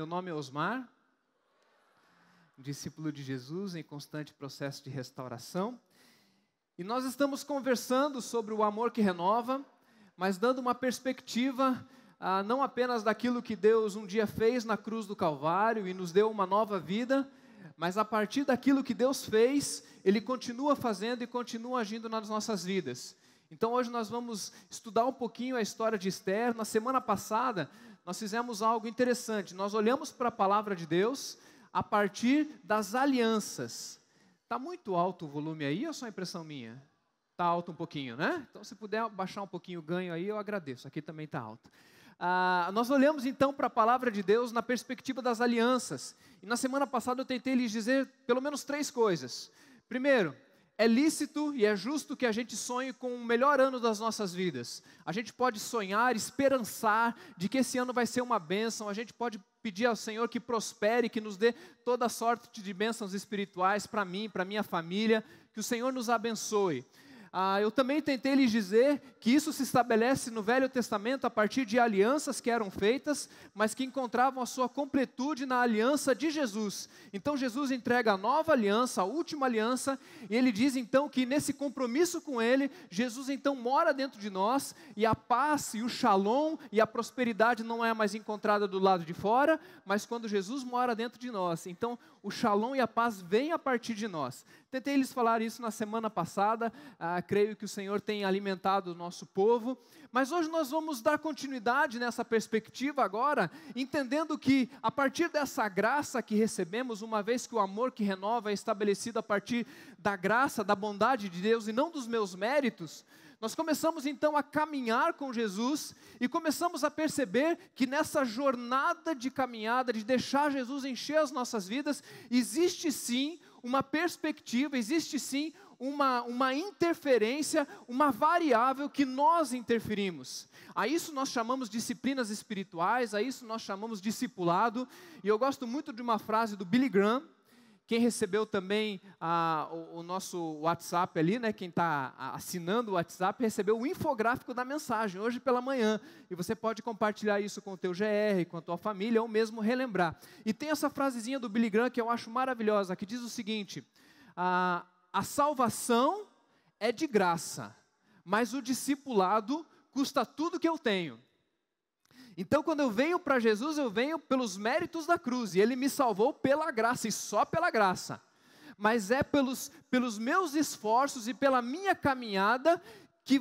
nome é Osmar, discípulo de Jesus em constante processo de restauração. E nós estamos conversando sobre o amor que renova, mas dando uma perspectiva não apenas daquilo que Deus um dia fez na cruz do Calvário e nos deu uma nova vida, mas a partir daquilo que Deus fez, Ele continua fazendo e continua agindo nas nossas vidas. Então hoje nós vamos estudar um pouquinho a história de Esther. Na semana passada nós fizemos algo interessante, nós olhamos para a palavra de Deus a partir das alianças. Está muito alto o volume aí ou é só impressão minha? Está alto um pouquinho, né? Então se puder baixar um pouquinho o ganho aí eu agradeço, aqui também está alto. Nós olhamos então para a palavra de Deus na perspectiva das alianças. E na semana passada eu tentei lhes dizer pelo menos 3 coisas. Primeiro, é lícito e é justo que a gente sonhe com o melhor ano das nossas vidas. A gente pode sonhar, esperançar de que esse ano vai ser uma bênção. A gente pode pedir ao Senhor que prospere, que nos dê toda a sorte de bênçãos espirituais para mim, para minha família, que o Senhor nos abençoe. Eu também tentei lhes dizer que isso se estabelece no Velho Testamento a partir de alianças que eram feitas, mas que encontravam a sua completude na aliança de Jesus. Então Jesus entrega a nova aliança, a última aliança, e Ele diz então que nesse compromisso com Ele, Jesus então mora dentro de nós, e a paz e o shalom e a prosperidade não é mais encontrada do lado de fora, mas quando Jesus mora dentro de nós. Então o shalom e a paz vêm a partir de nós. Tentei lhes falar isso na semana passada, creio que o Senhor tem alimentado o nosso povo, mas hoje nós vamos dar continuidade nessa perspectiva agora, entendendo que a partir dessa graça que recebemos, uma vez que o amor que renova é estabelecido a partir da graça, da bondade de Deus e não dos meus méritos, nós começamos então a caminhar com Jesus e começamos a perceber que nessa jornada de caminhada, de deixar Jesus encher as nossas vidas, existe sim uma perspectiva, existe sim uma interferência, uma variável que nós interferimos. A isso nós chamamos disciplinas espirituais, a isso nós chamamos discipulado, e eu gosto muito de uma frase do Billy Graham. Quem recebeu também o nosso WhatsApp ali, né, quem está assinando o WhatsApp, recebeu o infográfico da mensagem, hoje pela manhã. E você pode compartilhar isso com o teu GR, com a tua família, ou mesmo relembrar. E tem essa frasezinha do Billy Graham que eu acho maravilhosa, que diz o seguinte: a salvação é de graça, mas o discipulado custa tudo que eu tenho. Então, quando eu venho para Jesus, eu venho pelos méritos da cruz, e Ele me salvou pela graça, e só pela graça. Mas é pelos meus esforços e pela minha caminhada que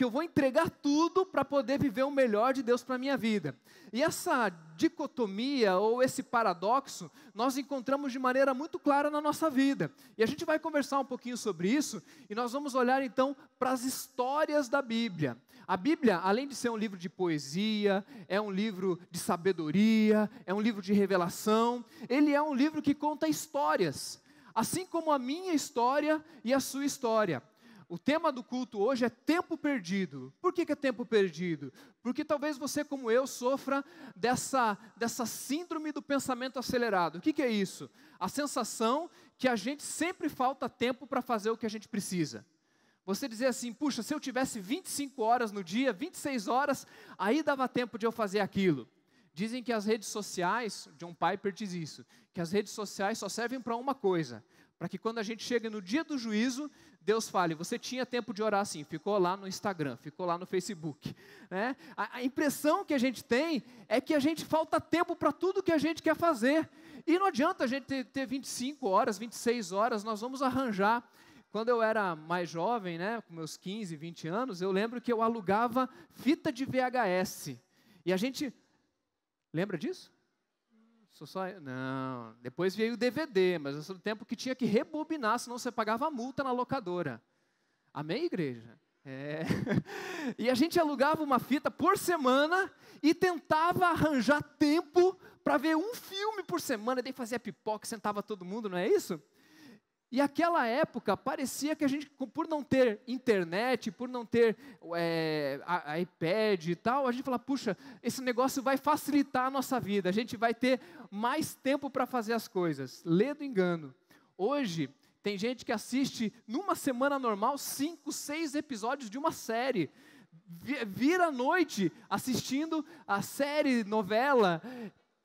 eu vou entregar tudo para poder viver o melhor de Deus para a minha vida. E essa dicotomia, ou esse paradoxo, nós encontramos de maneira muito clara na nossa vida. E a gente vai conversar um pouquinho sobre isso, e nós vamos olhar então para as histórias da Bíblia. A Bíblia, além de ser um livro de poesia, é um livro de sabedoria, é um livro de revelação, ele é um livro que conta histórias, assim como a minha história e a sua história. O tema do culto hoje é tempo perdido. Por que é tempo perdido? Porque talvez você, como eu, sofra dessa síndrome do pensamento acelerado. O que é isso? A sensação que a gente sempre falta tempo para fazer o que a gente precisa. Você dizer assim, puxa, se eu tivesse 25 horas no dia, 26 horas, aí dava tempo de eu fazer aquilo. Dizem que as redes sociais, John Piper diz isso, que as redes sociais só servem para uma coisa, para que quando a gente chega no dia do juízo, Deus fale, você tinha tempo de orar assim, ficou lá no Instagram, ficou lá no Facebook. Né? A impressão que a gente tem é que a gente falta tempo para tudo que a gente quer fazer. E não adianta a gente ter 25 horas, 26 horas, nós vamos arranjar. Quando eu era mais jovem, né, com meus 15, 20 anos, eu lembro que eu alugava fita de VHS. E a gente... Lembra disso? Não, depois veio o DVD, mas eu sou do tempo que tinha que rebobinar, senão você pagava multa na locadora. Amém, igreja? E a gente alugava uma fita por semana e tentava arranjar tempo para ver um filme por semana, e daí fazia pipoca, sentava todo mundo, não é isso? E aquela época parecia que a gente, por não ter internet, por não ter iPad e tal, a gente falava, puxa, esse negócio vai facilitar a nossa vida, a gente vai ter mais tempo para fazer as coisas. Lê do engano. Hoje, tem gente que assiste, numa semana normal, 5, 6 episódios de uma série. Vira a noite assistindo a série, novela.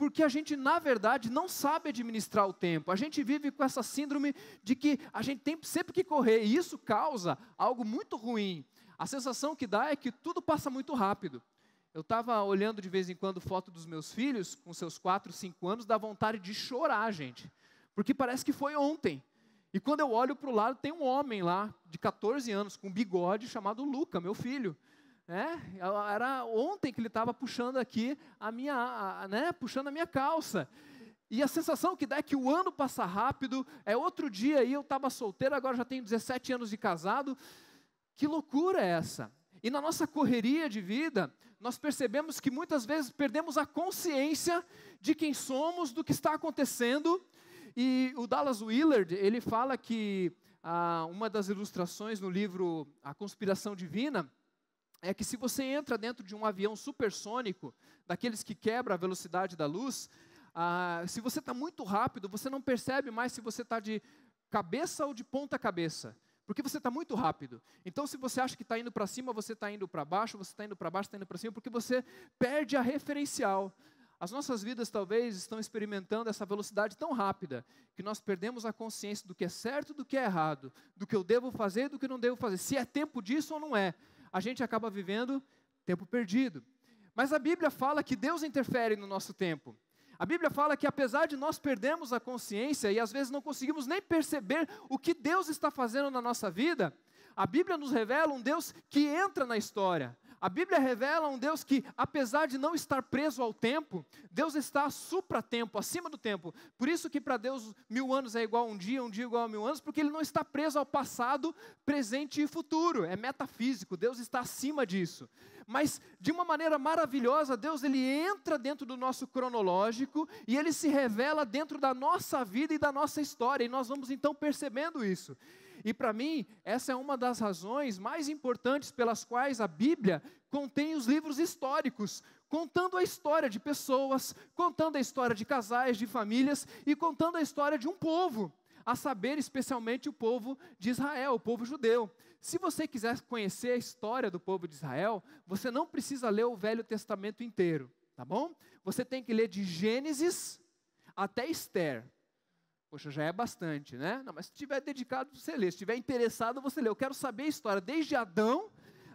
porque a gente, na verdade, não sabe administrar o tempo. A gente vive com essa síndrome de que a gente tem sempre que correr, e isso causa algo muito ruim. A sensação que dá é que tudo passa muito rápido. Eu estava olhando de vez em quando foto dos meus filhos, com seus 4, 5 anos, dá vontade de chorar, gente. Porque parece que foi ontem. E quando eu olho para o lado, tem um homem lá, de 14 anos, com bigode, chamado Luca, meu filho. Era ontem que ele estava puxando aqui puxando a minha calça. E a sensação que dá é que o ano passa rápido, outro dia aí eu estava solteiro, agora já tenho 17 anos de casado. Que loucura é essa? E na nossa correria de vida, nós percebemos que muitas vezes perdemos a consciência de quem somos, do que está acontecendo. E o Dallas Willard, ele fala que uma das ilustrações no livro A Conspiração Divina é que se você entra dentro de um avião supersônico, daqueles que quebra a velocidade da luz, se você está muito rápido, você não percebe mais se você está de cabeça ou de ponta cabeça. Porque você está muito rápido. Então, se você acha que está indo para cima, você está indo para baixo, você está indo para baixo, está indo para cima, porque você perde a referencial. As nossas vidas, talvez, estão experimentando essa velocidade tão rápida, que nós perdemos a consciência do que é certo e do que é errado, do que eu devo fazer e do que não devo fazer, se é tempo disso ou não é. A gente acaba vivendo tempo perdido. Mas a Bíblia fala que Deus interfere no nosso tempo. A Bíblia fala que apesar de nós perdermos a consciência e às vezes não conseguimos nem perceber o que Deus está fazendo na nossa vida, a Bíblia nos revela um Deus que entra na história. A Bíblia revela um Deus que, apesar de não estar preso ao tempo, Deus está supra-tempo, acima do tempo. Por isso que para Deus 1000 anos é igual a um dia igual a 1000 anos, porque Ele não está preso ao passado, presente e futuro. É metafísico, Deus está acima disso. Mas, de uma maneira maravilhosa, Deus ele entra dentro do nosso cronológico e Ele se revela dentro da nossa vida e da nossa história. E nós vamos então percebendo isso. E para mim, essa é uma das razões mais importantes pelas quais a Bíblia contém os livros históricos, contando a história de pessoas, contando a história de casais, de famílias e contando a história de um povo, a saber, especialmente o povo de Israel, o povo judeu. Se você quiser conhecer a história do povo de Israel, você não precisa ler o Velho Testamento inteiro, tá bom? Você tem que ler de Gênesis até Ester. Poxa, já é bastante, né? Não, mas se estiver dedicado, você lê. Se estiver interessado, você lê. Eu quero saber a história. Desde Adão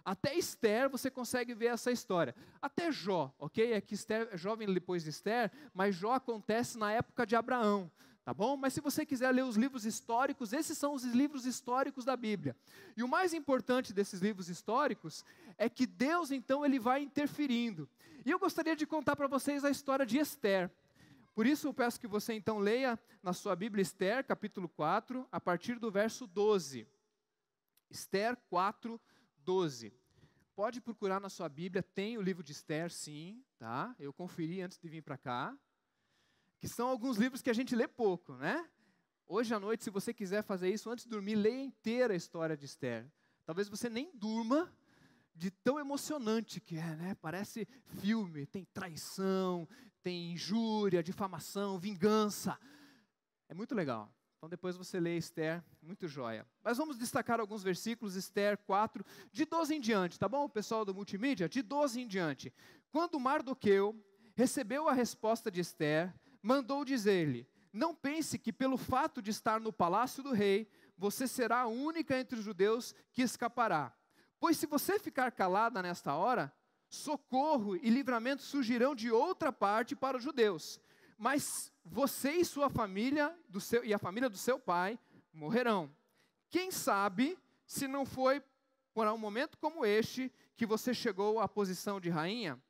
até Ester, você consegue ver essa história. Até Jó, ok? É que Jó vem depois de Ester, mas Jó acontece na época de Abraão, tá bom? Mas se você quiser ler os livros históricos, esses são os livros históricos da Bíblia. E o mais importante desses livros históricos é que Deus, então, ele vai interferindo. E eu gostaria de contar para vocês a história de Ester. Por isso eu peço que você então leia na sua Bíblia Ester, capítulo 4, a partir do verso 12. Ester 4, 12. Pode procurar na sua Bíblia, tem o livro de Ester, sim, tá? Eu conferi antes de vir para cá. Que são alguns livros que a gente lê pouco, né? Hoje à noite, se você quiser fazer isso antes de dormir, leia inteira a história de Ester. Talvez você nem durma de tão emocionante que é, né? Parece filme, tem traição, tem injúria, difamação, vingança. É muito legal. Então depois você lê Ester, muito joia. Mas vamos destacar alguns versículos, Ester 4, de 12 em diante, tá bom? O pessoal do multimídia, de 12 em diante. Quando Mardoqueu recebeu a resposta de Ester, mandou dizer-lhe: não pense que pelo fato de estar no palácio do rei, você será a única entre os judeus que escapará. Pois se você ficar calada nesta hora, socorro e livramento surgirão de outra parte para os judeus. Mas você e sua família, e a família do seu pai, morrerão. Quem sabe se não foi por um momento como este que você chegou à posição de rainha?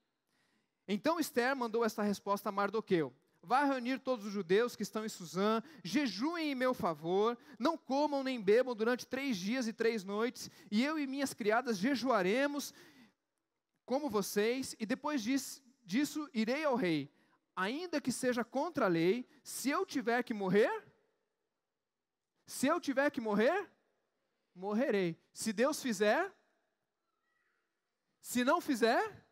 Então Ester mandou esta resposta a Mardoqueu: vá reunir todos os judeus que estão em Suzã, jejuem em meu favor, não comam nem bebam durante 3 dias e 3 noites, e eu e minhas criadas jejuaremos como vocês, e depois disso irei ao rei. Ainda que seja contra a lei, se eu tiver que morrer, morrerei. Se Deus fizer, se não fizer,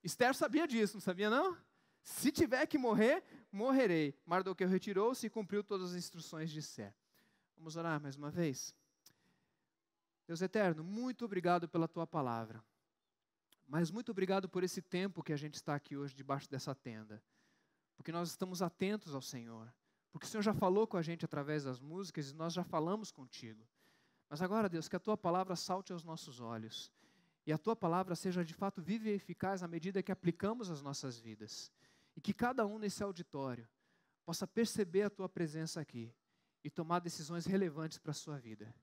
Ester sabia disso, não sabia não? Se tiver que morrer, morrerei. Mardoqueu retirou-se e cumpriu todas as instruções de Ester. Vamos orar mais uma vez? Deus eterno, muito obrigado pela tua palavra. Mas muito obrigado por esse tempo que a gente está aqui hoje debaixo dessa tenda. porque nós estamos atentos ao Senhor, porque o Senhor já falou com a gente através das músicas e nós já falamos contigo. Mas agora, Deus, que a Tua palavra salte aos nossos olhos e a Tua palavra seja de fato viva e eficaz à medida que aplicamos as nossas vidas. E que cada um nesse auditório possa perceber a Tua presença aqui e tomar decisões relevantes para a sua vida.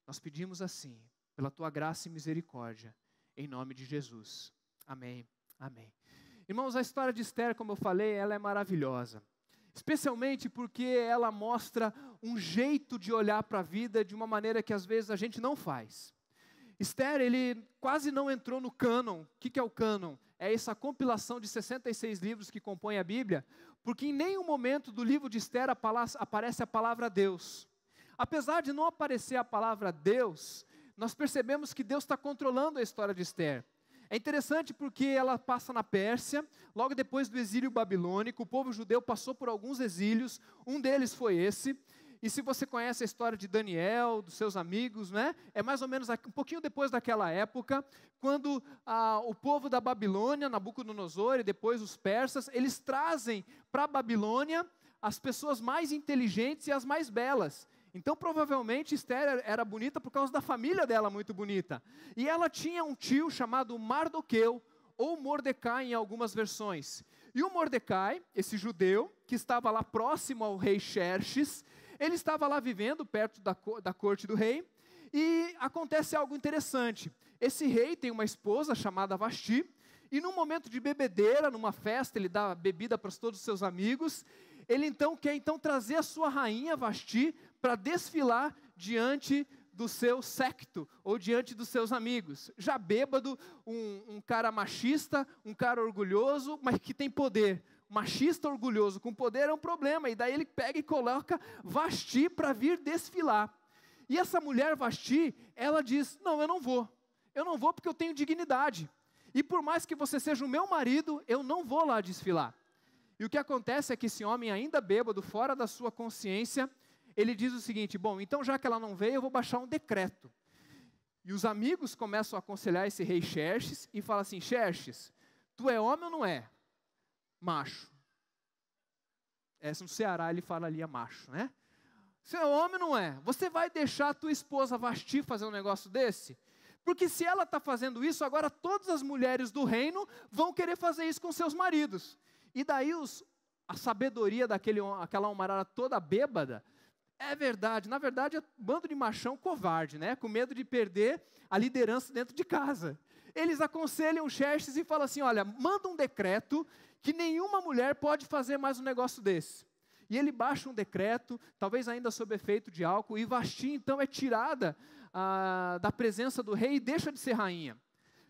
Nós pedimos assim, pela Tua graça e misericórdia, em nome de Jesus. Amém. Amém. Irmãos, a história de Esther, como eu falei, ela é maravilhosa. Especialmente porque ela mostra um jeito de olhar para a vida de uma maneira que às vezes a gente não faz. Esther, ele quase não entrou no cânon. O que é o cânon? É essa compilação de 66 livros que compõem a Bíblia, porque em nenhum momento do livro de Esther aparece a palavra Deus. Apesar de não aparecer a palavra Deus, nós percebemos que Deus está controlando a história de Esther. É interessante porque ela passa na Pérsia, logo depois do exílio babilônico, o povo judeu passou por alguns exílios, um deles foi esse. E se você conhece a história de Daniel, dos seus amigos, né? É mais ou menos um pouquinho depois daquela época, quando o povo da Babilônia, Nabucodonosor e depois os persas, eles trazem para a Babilônia as pessoas mais inteligentes e as mais belas. Então, provavelmente, Esther era bonita por causa da família dela, muito bonita. E ela tinha um tio chamado Mardoqueu, ou Mordecai em algumas versões. E o Mordecai, esse judeu, que estava lá próximo ao rei Xerxes, ele estava lá vivendo perto da corte do rei, e acontece algo interessante. Esse rei tem uma esposa chamada Vasti, e num momento de bebedeira, numa festa, ele dá bebida para todos os seus amigos, ele então quer trazer a sua rainha Vasti para desfilar diante do seu séquito, ou diante dos seus amigos. Já bêbado, um cara machista, um cara orgulhoso, mas que tem poder. Machista orgulhoso com poder é um problema, e daí ele pega e coloca Vasti para vir desfilar. E essa mulher Vasti, ela diz, não, eu não vou porque eu tenho dignidade, e por mais que você seja o meu marido, eu não vou lá desfilar. E o que acontece é que esse homem ainda bêbado, fora da sua consciência, ele diz o seguinte, bom, então já que ela não veio, eu vou baixar um decreto. E os amigos começam a aconselhar esse rei Xerxes, e falam assim, Xerxes, tu é homem ou não é? Macho. No Ceará ele fala ali macho, né? Você é homem ou não é? Você vai deixar a tua esposa Vasti fazer um negócio desse? Porque se ela está fazendo isso, agora todas as mulheres do reino vão querer fazer isso com seus maridos. E daí a sabedoria daquela homarada toda bêbada, é verdade, na verdade é um bando de machão covarde, né? Com medo de perder a liderança dentro de casa. Eles aconselham Xerxes e falam assim, olha, manda um decreto que nenhuma mulher pode fazer mais um negócio desse. E ele baixa um decreto, talvez ainda sob efeito de álcool, e Vasti então é tirada da presença do rei e deixa de ser rainha.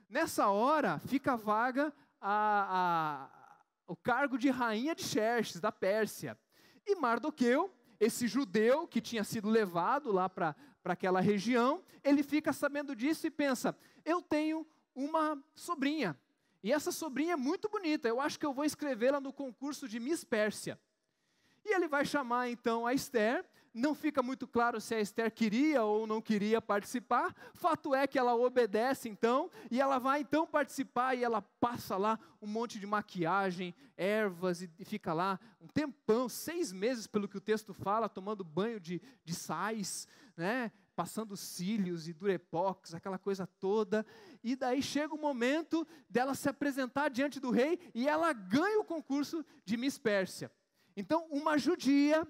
Nessa hora fica vaga o cargo de rainha de Xerxes, da Pérsia. E Mardoqueu, esse judeu que tinha sido levado lá para aquela região, ele fica sabendo disso e pensa, eu tenho uma sobrinha, e essa sobrinha é muito bonita, eu acho que eu vou inscrevê-la no concurso de Miss Pérsia. E ele vai chamar então a Esther, não fica muito claro se a Esther queria ou não queria participar, fato é que ela obedece então, e ela vai então participar, e ela passa lá um monte de maquiagem, ervas, e fica lá um tempão, 6 meses pelo que o texto fala, tomando banho de sais, né? Passando cílios e durepox, aquela coisa toda, e daí chega o momento dela se apresentar diante do rei, e ela ganha o concurso de Miss Pérsia. Então, uma judia,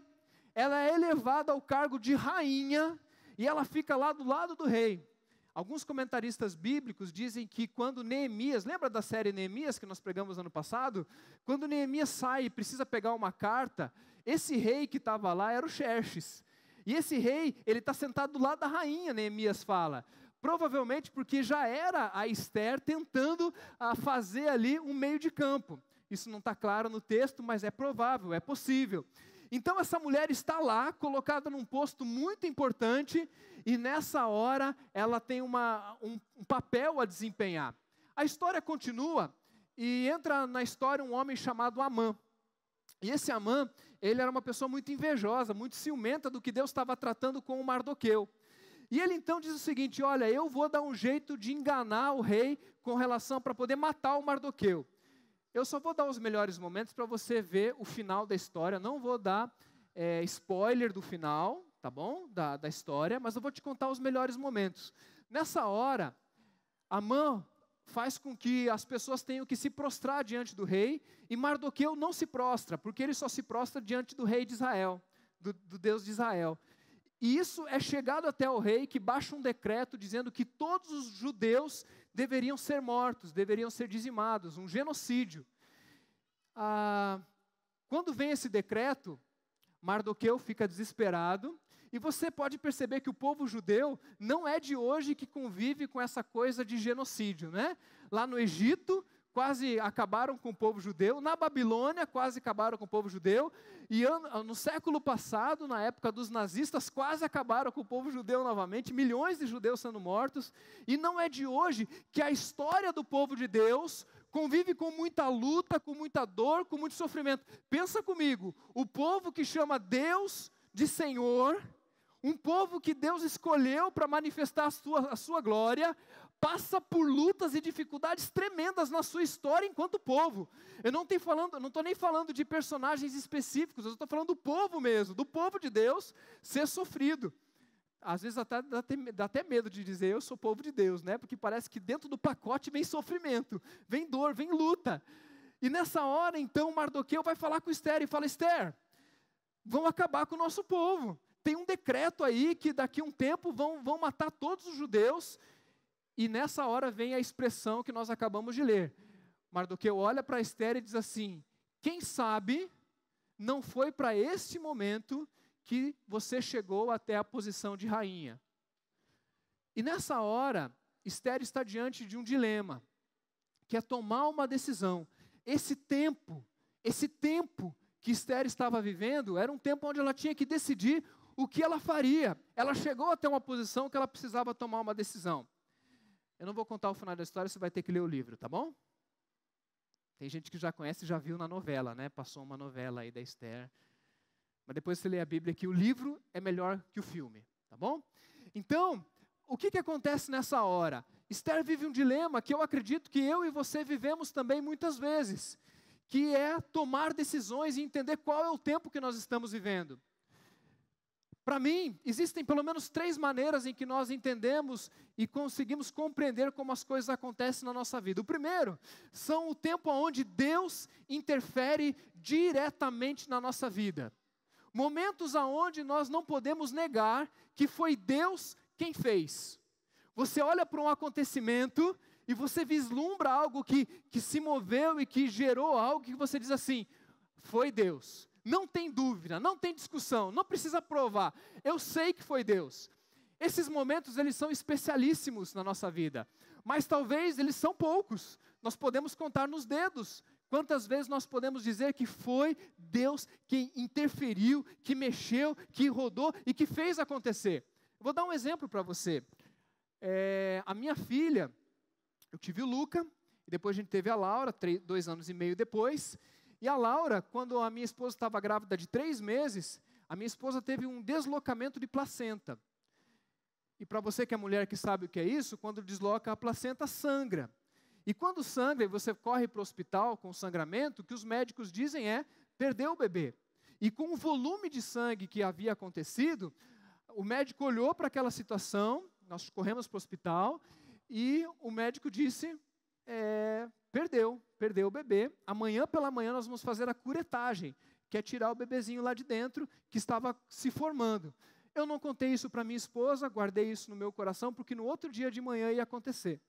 ela é elevada ao cargo de rainha, e ela fica lá do lado do rei. Alguns comentaristas bíblicos dizem que quando Neemias, lembra da série Neemias que nós pregamos ano passado? Quando Neemias sai e precisa pegar uma carta, esse rei que estava lá era o Xerxes. E esse rei, ele está sentado do lado da rainha, Neemias fala. Provavelmente porque já era a Esther tentando fazer ali um meio de campo. Isso não está claro no texto, mas é provável, é possível. Então essa mulher está lá, colocada num posto muito importante, e nessa hora ela tem um papel a desempenhar. A história continua, e entra na história um homem chamado Amã. E esse Amã, ele era uma pessoa muito invejosa, muito ciumenta do que Deus estava tratando com o Mardoqueu. E ele então diz o seguinte, olha, eu vou dar um jeito de enganar o rei com relação para poder matar o Mardoqueu. Eu só vou dar os melhores momentos para você ver o final da história. Não vou dar spoiler do final, tá bom? Da história, mas eu vou te contar os melhores momentos. Nessa hora, Amã faz com que as pessoas tenham que se prostrar diante do rei, e Mardoqueu não se prostra, porque ele só se prostra diante do rei de Israel, do Deus de Israel. E isso é chegado até o rei, que baixa um decreto dizendo que todos os judeus deveriam ser mortos, deveriam ser dizimados, um genocídio. Quando vem esse decreto, Mardoqueu fica desesperado, e você pode perceber que o povo judeu não é de hoje que convive com essa coisa de genocídio, né? Lá no Egito, quase acabaram com o povo judeu, na Babilônia, quase acabaram com o povo judeu, e no século passado, na época dos nazistas, quase acabaram com o povo judeu novamente, milhões de judeus sendo mortos, e não é de hoje que a história do povo de Deus convive com muita luta, com muita dor, com muito sofrimento. Pensa comigo, o povo que chama Deus de Senhor, um povo que Deus escolheu para manifestar a sua glória, passa por lutas e dificuldades tremendas na sua história enquanto povo. Eu não estou nem falando de personagens específicos, eu estou falando do povo mesmo, do povo de Deus ser sofrido. Às vezes dá até medo de dizer, eu sou povo de Deus, né? Porque parece que dentro do pacote vem sofrimento, vem dor, vem luta. E nessa hora, então, Mardoqueu vai falar com Esther e fala, Esther, vão acabar com o nosso povo. Tem um decreto aí que daqui a um tempo vão matar todos os judeus. E nessa hora vem a expressão que nós acabamos de ler. Mardoqueu olha para Esther e diz assim, quem sabe não foi para este momento que você chegou até a posição de rainha. E nessa hora, Esther está diante de um dilema, que é tomar uma decisão. Esse tempo que Esther estava vivendo, era um tempo onde ela tinha que decidir o que ela faria. Ela chegou até uma posição que ela precisava tomar uma decisão. Eu não vou contar o final da história, você vai ter que ler o livro, tá bom? Tem gente que já conhece e já viu na novela, né? Passou uma novela aí da Esther. Mas depois você lê a Bíblia que o livro é melhor que o filme, tá bom? Então, o que acontece nessa hora? Esther vive um dilema que eu acredito que eu e você vivemos também muitas vezes, que é tomar decisões e entender qual é o tempo que nós estamos vivendo. Para mim, existem pelo menos 3 maneiras em que nós entendemos e conseguimos compreender como as coisas acontecem na nossa vida. O primeiro, são o tempo onde Deus interfere diretamente na nossa vida. Momentos onde nós não podemos negar que foi Deus quem fez. Você olha para um acontecimento e você vislumbra algo que se moveu e que gerou algo que você diz assim, foi Deus. Não tem dúvida, não tem discussão, não precisa provar. Eu sei que foi Deus. Esses momentos, eles são especialíssimos na nossa vida. Mas talvez eles são poucos. Nós podemos contar nos dedos. Quantas vezes nós podemos dizer que foi Deus quem interferiu, que mexeu, que rodou e que fez acontecer. Eu vou dar um exemplo para você. A minha filha, eu tive o Luca, e depois a gente teve a Laura, 2 anos e meio depois. E a Laura, quando a minha esposa estava grávida de 3 meses, a minha esposa teve um deslocamento de placenta. E para você que é mulher que sabe o que é isso, quando desloca a placenta, sangra. E quando sangra e você corre para o hospital com sangramento, o que os médicos dizem é, perdeu o bebê. E com o volume de sangue que havia acontecido, o médico olhou para aquela situação, nós corremos para o hospital, e o médico disse, perdeu o bebê. Amanhã pela manhã nós vamos fazer a curetagem, que é tirar o bebezinho lá de dentro, que estava se formando. Eu não contei isso para minha esposa, guardei isso no meu coração, porque no outro dia de manhã ia acontecer.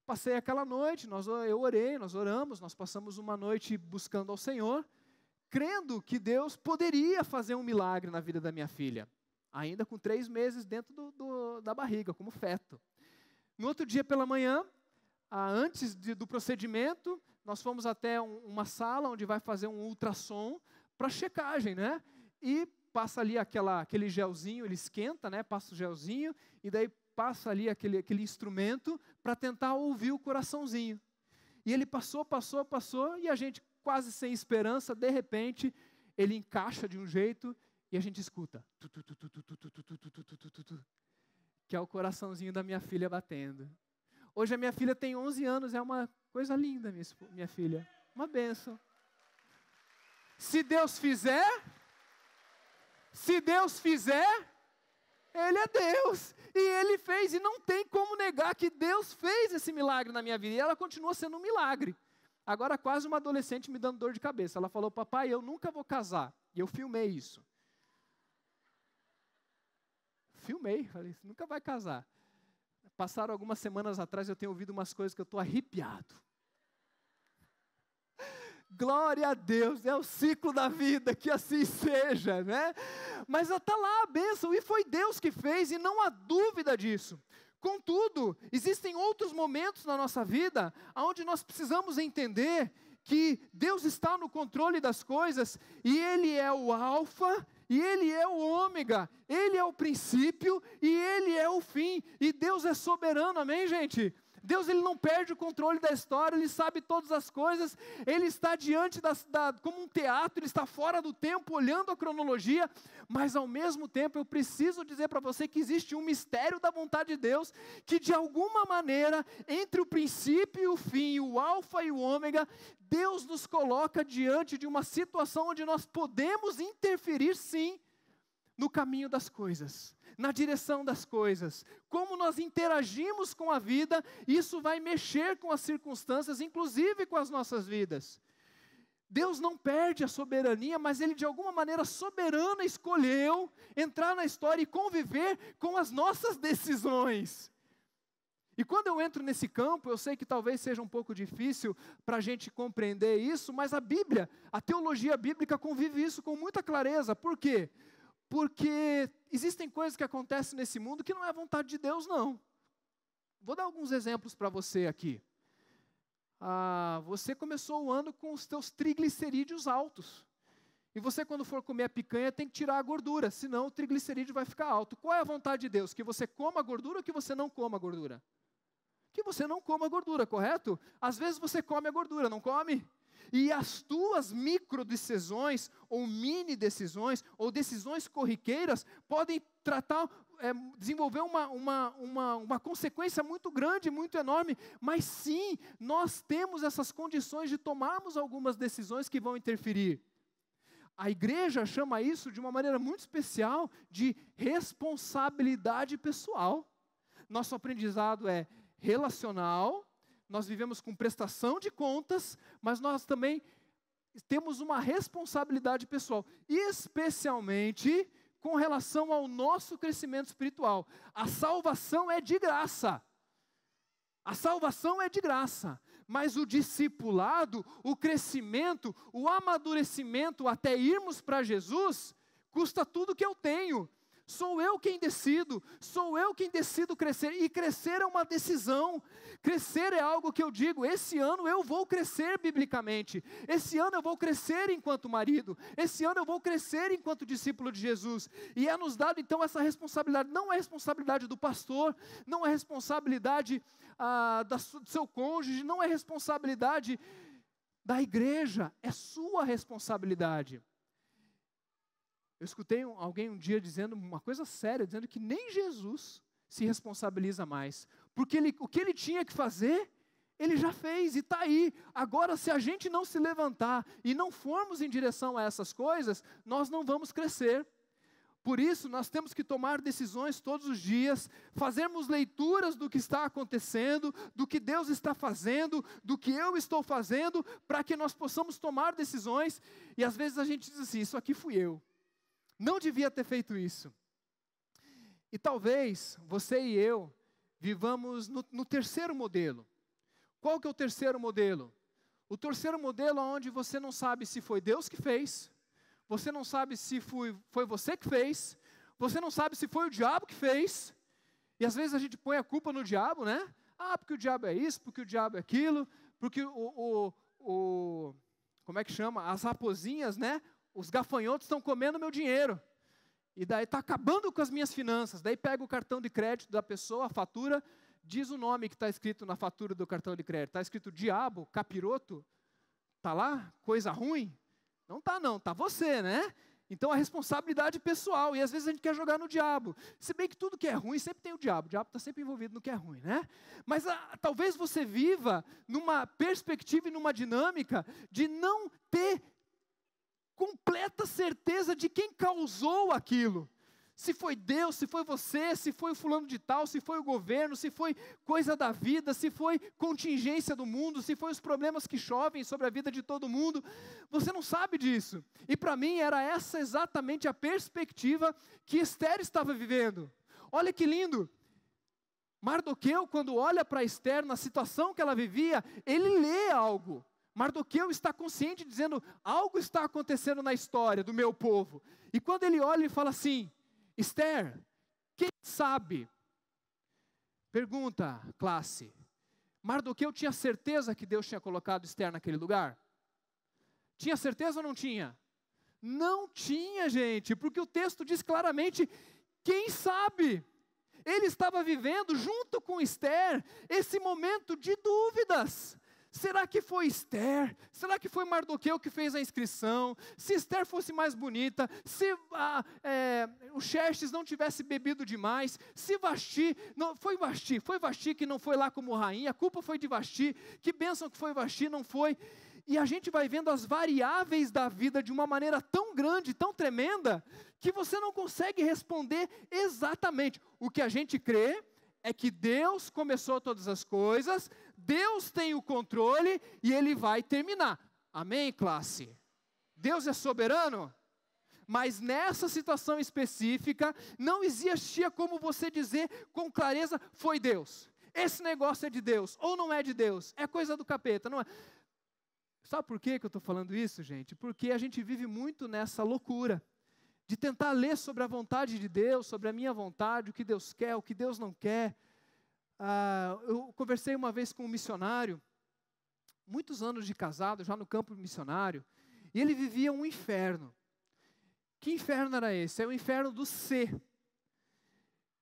Passei aquela noite, eu orei, nós oramos, nós passamos uma noite buscando ao Senhor, crendo que Deus poderia fazer um milagre na vida da minha filha, ainda com 3 meses dentro da barriga, como feto. No outro dia pela manhã, antes do procedimento, nós fomos até uma sala onde vai fazer um ultrassom para checagem, né? E passa ali aquele gelzinho, ele esquenta, né? Passa o gelzinho e daí passa ali aquele instrumento para tentar ouvir o coraçãozinho. E ele passou e a gente quase sem esperança, de repente, ele encaixa de um jeito e a gente escuta. Que é o coraçãozinho da minha filha batendo. Hoje a minha filha tem 11 anos, é uma coisa linda, minha filha. Uma bênção. Se Deus fizer, Ele é Deus. E Ele fez, e não tem como negar que Deus fez esse milagre na minha vida. E ela continua sendo um milagre. Agora quase uma adolescente me dando dor de cabeça. Ela falou, papai, eu nunca vou casar. E eu filmei isso. Falei, você nunca vai casar. Passaram algumas semanas atrás, eu tenho ouvido umas coisas que eu estou arrepiado. Glória a Deus, é o ciclo da vida, que assim seja, né? Mas está lá a bênção, e foi Deus que fez, e não há dúvida disso. Contudo, existem outros momentos na nossa vida, onde nós precisamos entender que Deus está no controle das coisas, e Ele é o alfa, e Ele é o ômega, Ele é o princípio, e Ele é o fim, e Deus é soberano, amém, gente? Deus, Ele não perde o controle da história, Ele sabe todas as coisas, Ele está diante como um teatro, Ele está fora do tempo, olhando a cronologia, mas ao mesmo tempo eu preciso dizer para você que existe um mistério da vontade de Deus, que de alguma maneira, entre o princípio e o fim, o alfa e o ômega, Deus nos coloca diante de uma situação onde nós podemos interferir sim, no caminho das coisas, na direção das coisas, como nós interagimos com a vida, isso vai mexer com as circunstâncias, inclusive com as nossas vidas. Deus não perde a soberania, mas Ele de alguma maneira soberana escolheu entrar na história e conviver com as nossas decisões. E quando eu entro nesse campo, eu sei que talvez seja um pouco difícil para a gente compreender isso, mas a Bíblia, a teologia bíblica convive isso com muita clareza. Por quê? Porque existem coisas que acontecem nesse mundo que não é a vontade de Deus, não. Vou dar alguns exemplos para você aqui. Você começou o ano com os teus triglicerídeos altos. E você, quando for comer a picanha, tem que tirar a gordura, senão o triglicerídeo vai ficar alto. Qual é a vontade de Deus? Que você coma a gordura ou que você não coma a gordura? Que você não coma a gordura, correto? Às vezes você come a gordura, não come? E as tuas microdecisões, ou mini decisões, ou decisões corriqueiras, podem desenvolver uma consequência muito grande, muito enorme, mas sim, nós temos essas condições de tomarmos algumas decisões que vão interferir. A igreja chama isso de uma maneira muito especial de responsabilidade pessoal. Nosso aprendizado é relacional, nós vivemos com prestação de contas, mas nós também temos uma responsabilidade pessoal, especialmente com relação ao nosso crescimento espiritual. A salvação é de graça. A salvação é de graça, mas o discipulado, o crescimento, o amadurecimento até irmos para Jesus, custa tudo que eu tenho. Sou eu quem decido crescer, e crescer é uma decisão. Crescer é algo que eu digo, esse ano eu vou crescer biblicamente, esse ano eu vou crescer enquanto marido, esse ano eu vou crescer enquanto discípulo de Jesus, e é nos dado então essa responsabilidade. Não é responsabilidade do pastor, não é responsabilidade do seu cônjuge, não é responsabilidade da igreja, é sua responsabilidade. Eu escutei alguém um dia dizendo uma coisa séria, dizendo que nem Jesus se responsabiliza mais, porque o que ele tinha que fazer, ele já fez e está aí. Agora, se a gente não se levantar e não formos em direção a essas coisas, nós não vamos crescer. Por isso, nós temos que tomar decisões todos os dias, fazermos leituras do que está acontecendo, do que Deus está fazendo, do que eu estou fazendo, para que nós possamos tomar decisões. E às vezes a gente diz assim, isso aqui fui eu. Não devia ter feito isso. E talvez você e eu vivamos no terceiro modelo. Qual que é o terceiro modelo? O terceiro modelo é onde você não sabe se foi Deus que fez, você não sabe se foi você que fez, você não sabe se foi o diabo que fez, e às vezes a gente põe a culpa no diabo, né? Porque o diabo é isso, porque o diabo é aquilo, porque como é que chama? As raposinhas, né? Os gafanhotos estão comendo meu dinheiro. E daí está acabando com as minhas finanças. Daí pega o cartão de crédito da pessoa, a fatura, diz o nome que está escrito na fatura do cartão de crédito. Está escrito diabo, capiroto. Está lá? Coisa ruim? Não está não, está você, né? Então a responsabilidade pessoal, e às vezes a gente quer jogar no diabo. Se bem que tudo que é ruim sempre tem o diabo está sempre envolvido no que é ruim, né? Mas talvez você viva numa perspectiva e numa dinâmica de não ter completa certeza de quem causou aquilo. Se foi Deus, se foi você, se foi o fulano de tal, se foi o governo, se foi coisa da vida, se foi contingência do mundo, se foi os problemas que chovem sobre a vida de todo mundo, você não sabe disso. E para mim era essa exatamente a perspectiva que Esther estava vivendo. Olha que lindo! Mardoqueu, quando olha para Esther, na situação que ela vivia, ele lê algo. Mardoqueu está consciente, dizendo, algo está acontecendo na história do meu povo. E quando ele olha, ele fala assim, Esther, quem sabe? Pergunta, classe. Mardoqueu tinha certeza que Deus tinha colocado Esther naquele lugar? Tinha certeza ou não tinha? Não tinha, gente, porque o texto diz claramente, quem sabe? Ele estava vivendo junto com Esther esse momento de dúvidas. Será que foi Esther? Será que foi Mardoqueu que fez a inscrição? Se Esther fosse mais bonita, se o Xerxes não tivesse bebido demais, se Vasti, não, foi Vasti que não foi lá como rainha, a culpa foi de Vasti, que bênção que foi Vasti, não foi. E a gente vai vendo as variáveis da vida de uma maneira tão grande, tão tremenda, que você não consegue responder exatamente. O que a gente crê é que Deus começou todas as coisas, Deus tem o controle e Ele vai terminar. Amém, classe? Deus é soberano? Mas nessa situação específica, não existia como você dizer com clareza, foi Deus. Esse negócio é de Deus, ou não é de Deus, é coisa do capeta, não é? Sabe por que eu estou falando isso, gente? Porque a gente vive muito nessa loucura, de tentar ler sobre a vontade de Deus, sobre a minha vontade, o que Deus quer, o que Deus não quer. Eu conversei uma vez com um missionário, muitos anos de casado, já no campo missionário, e ele vivia um inferno. Que inferno era esse? É o inferno do ser.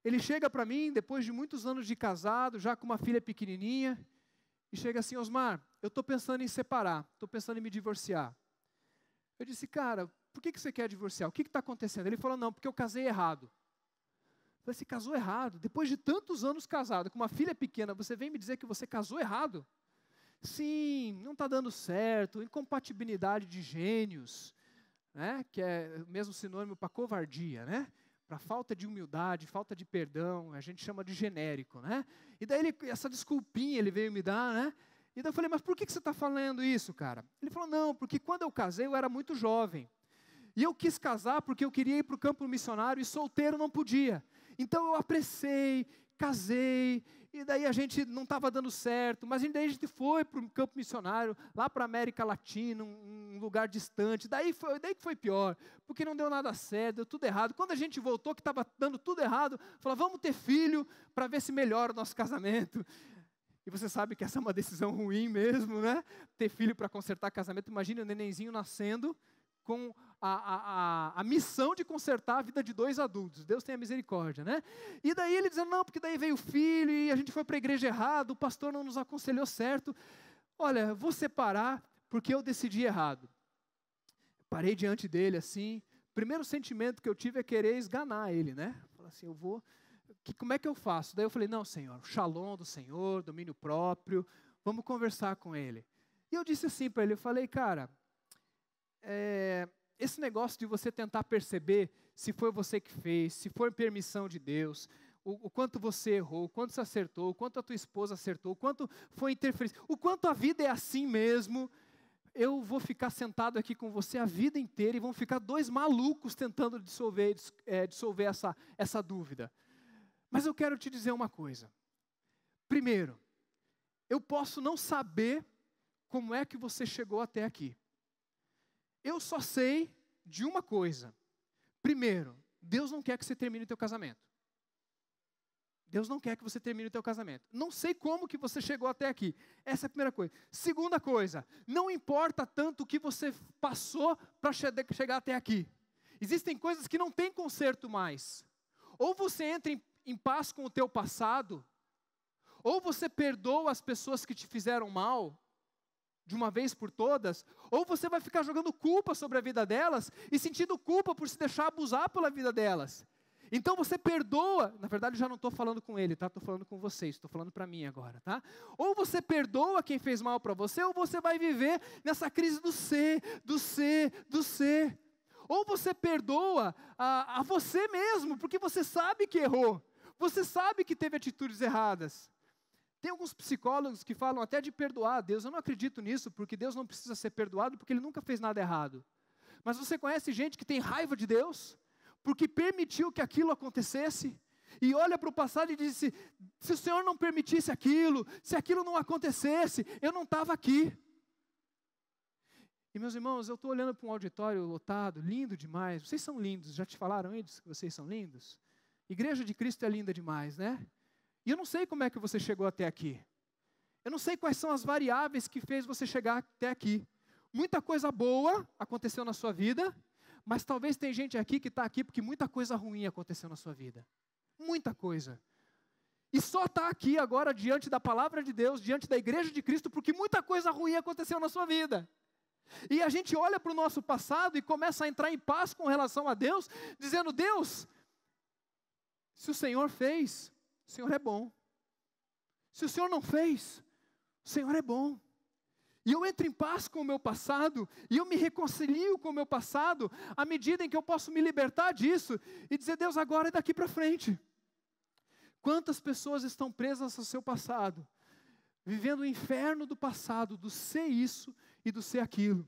Ele chega para mim, depois de muitos anos de casado, já com uma filha pequenininha, e chega assim, Osmar, eu estou pensando em separar, estou pensando em me divorciar. Eu disse, cara, por que você quer divorciar? O que está acontecendo? Ele falou, não, porque eu casei errado. Eu falei, você casou errado? Depois de tantos anos casado, com uma filha pequena, você vem me dizer que você casou errado? Sim, não está dando certo, incompatibilidade de gênios, né? Que é o mesmo sinônimo para covardia, né? Para falta de humildade, falta de perdão, a gente chama de genérico, né? E daí essa desculpinha ele veio me dar, né? E daí eu falei, mas por que você está falando isso, cara? Ele falou, não, porque quando eu casei eu era muito jovem. E eu quis casar porque eu queria ir para o campo missionário e solteiro não podia. Então eu apressei, casei, e daí a gente não estava dando certo, mas daí a gente foi para o campo missionário, lá para a América Latina, um lugar distante, daí que foi pior, porque não deu nada certo, deu tudo errado. Quando a gente voltou, que estava dando tudo errado, falou, vamos ter filho para ver se melhora o nosso casamento. E você sabe que essa é uma decisão ruim mesmo, né? Ter filho para consertar casamento, imagina o nenenzinho nascendo, com a missão de consertar a vida de dois adultos. Deus tenha misericórdia, né? E daí ele dizendo, não, porque daí veio o filho e a gente foi para a igreja errado, o pastor não nos aconselhou certo. Olha, vou separar porque eu decidi errado. Parei diante dele assim, primeiro sentimento que eu tive é querer esganar ele, né? Falar assim, como é que eu faço? Daí eu falei, não, Senhor, o shalom do Senhor, domínio próprio, vamos conversar com ele. E eu disse assim para ele, eu falei, cara, esse negócio de você tentar perceber se foi você que fez, se foi permissão de Deus, o quanto você errou, o quanto você acertou, o quanto a tua esposa acertou, o quanto foi interferência, o quanto a vida é assim mesmo, eu vou ficar sentado aqui com você a vida inteira e vão ficar dois malucos tentando dissolver essa dúvida. Mas eu quero te dizer uma coisa. Primeiro, eu posso não saber como é que você chegou até aqui. Eu só sei de uma coisa. Primeiro, Deus não quer que você termine o teu casamento. Deus não quer que você termine o teu casamento. Não sei como que você chegou até aqui. Essa é a primeira coisa. Segunda coisa, não importa tanto o que você passou para chegar até aqui. Existem coisas que não tem conserto mais. Ou você entra em paz com o teu passado, ou você perdoa as pessoas que te fizeram mal, de uma vez por todas, ou você vai ficar jogando culpa sobre a vida delas e sentindo culpa por se deixar abusar pela vida delas. Então você perdoa, na verdade já não estou falando com ele, tá? Estou falando com vocês, estou falando para mim agora, tá? Ou você perdoa quem fez mal para você, ou você vai viver nessa crise do ser. Ou você perdoa a você mesmo, porque você sabe que errou, você sabe que teve atitudes erradas. Tem alguns psicólogos que falam até de perdoar a Deus. Eu não acredito nisso, porque Deus não precisa ser perdoado, porque Ele nunca fez nada errado. Mas você conhece gente que tem raiva de Deus, porque permitiu que aquilo acontecesse, e olha para o passado e diz: se o Senhor não permitisse aquilo, se aquilo não acontecesse, eu não estava aqui. E meus irmãos, eu estou olhando para um auditório lotado, lindo demais. Vocês são lindos, já te falaram antes que vocês são lindos? Igreja de Cristo é linda demais, né? E eu não sei como é que você chegou até aqui. Eu não sei quais são as variáveis que fez você chegar até aqui. Muita coisa boa aconteceu na sua vida, mas talvez tem gente aqui que está aqui porque muita coisa ruim aconteceu na sua vida. Muita coisa. E só está aqui agora diante da palavra de Deus, diante da igreja de Cristo, porque muita coisa ruim aconteceu na sua vida. E a gente olha para o nosso passado e começa a entrar em paz com relação a Deus, dizendo: Deus, se o Senhor fez, o Senhor é bom. Se o Senhor não fez, o Senhor é bom. E eu entro em paz com o meu passado, e eu me reconcilio com o meu passado, à medida em que eu posso me libertar disso, e dizer: Deus, agora é daqui para frente. Quantas pessoas estão presas ao seu passado, vivendo o inferno do passado, do ser isso e do ser aquilo.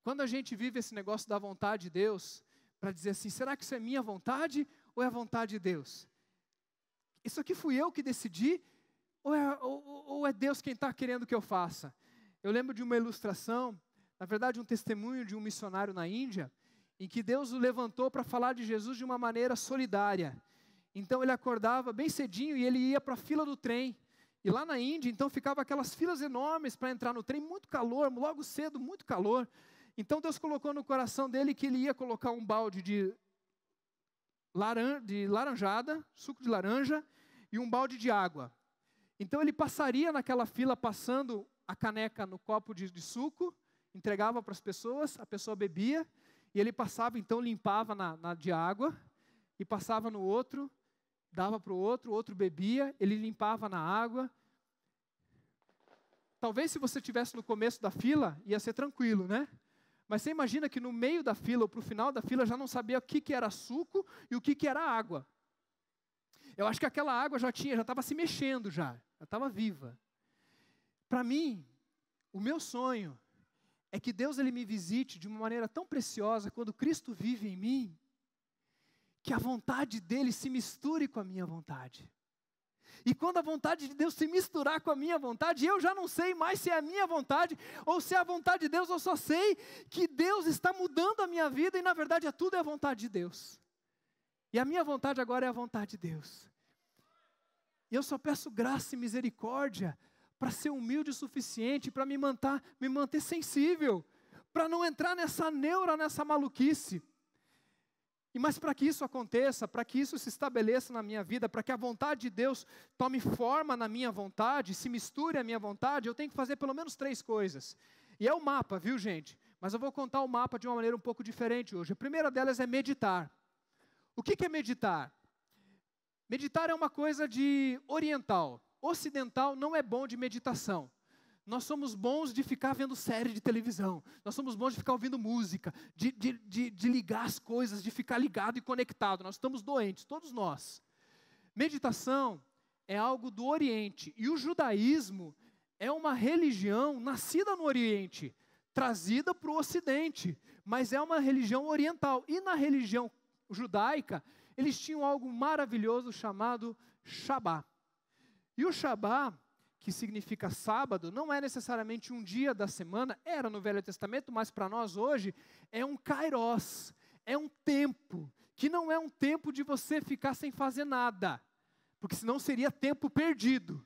Quando a gente vive esse negócio da vontade de Deus, para dizer assim: será que isso é minha vontade, ou é a vontade de Deus? Isso aqui fui eu que decidi, ou é Deus quem está querendo que eu faça? Eu lembro de uma ilustração, na verdade um testemunho de um missionário na Índia, em que Deus o levantou para falar de Jesus de uma maneira solidária. Então ele acordava bem cedinho e ele ia para a fila do trem. E lá na Índia, então, ficava aquelas filas enormes para entrar no trem, muito calor, logo cedo, muito calor. Então Deus colocou no coração dele que ele ia colocar um balde de laranjada, suco de laranja, e um balde de água. Então ele passaria naquela fila, passando a caneca no copo de suco, entregava para as pessoas, a pessoa bebia, e ele passava, então limpava na de água, e passava no outro, dava para o outro bebia, ele limpava na água. Talvez se você estivesse no começo da fila, ia ser tranquilo, né? Mas você imagina que no meio da fila, ou para o final da fila, já não sabia o que era suco e o que era água. Eu acho que aquela água já estava se mexendo já estava viva. Para mim, o meu sonho é que Deus ele me visite de uma maneira tão preciosa, quando Cristo vive em mim, que a vontade dele se misture com a minha vontade. E quando a vontade de Deus se misturar com a minha vontade, eu já não sei mais se é a minha vontade ou se é a vontade de Deus. Eu só sei que Deus está mudando a minha vida e na verdade tudo é a vontade de Deus. E a minha vontade agora é a vontade de Deus. E eu só peço graça e misericórdia para ser humilde o suficiente, para me manter sensível, para não entrar nessa neura, nessa maluquice. Mas para que isso aconteça, para que isso se estabeleça na minha vida, para que a vontade de Deus tome forma na minha vontade, se misture à minha vontade, eu tenho que fazer pelo menos 3 coisas. E é o mapa, viu, gente? Mas eu vou contar o mapa de uma maneira um pouco diferente hoje. A primeira delas é meditar. O que é meditar? Meditar é uma coisa de oriental. Ocidental não é bom de meditação. Nós somos bons de ficar vendo série de televisão. Nós somos bons de ficar ouvindo música, de ligar as coisas, de ficar ligado e conectado. Nós estamos doentes, todos nós. Meditação é algo do Oriente. E o judaísmo é uma religião nascida no Oriente, trazida para o Ocidente. Mas é uma religião oriental. E na religião judaica, eles tinham algo maravilhoso chamado Shabá. E o Shabá, que significa sábado, não é necessariamente um dia da semana, era no Velho Testamento, mas para nós hoje é um kairos, é um tempo, que não é um tempo de você ficar sem fazer nada, porque senão seria tempo perdido.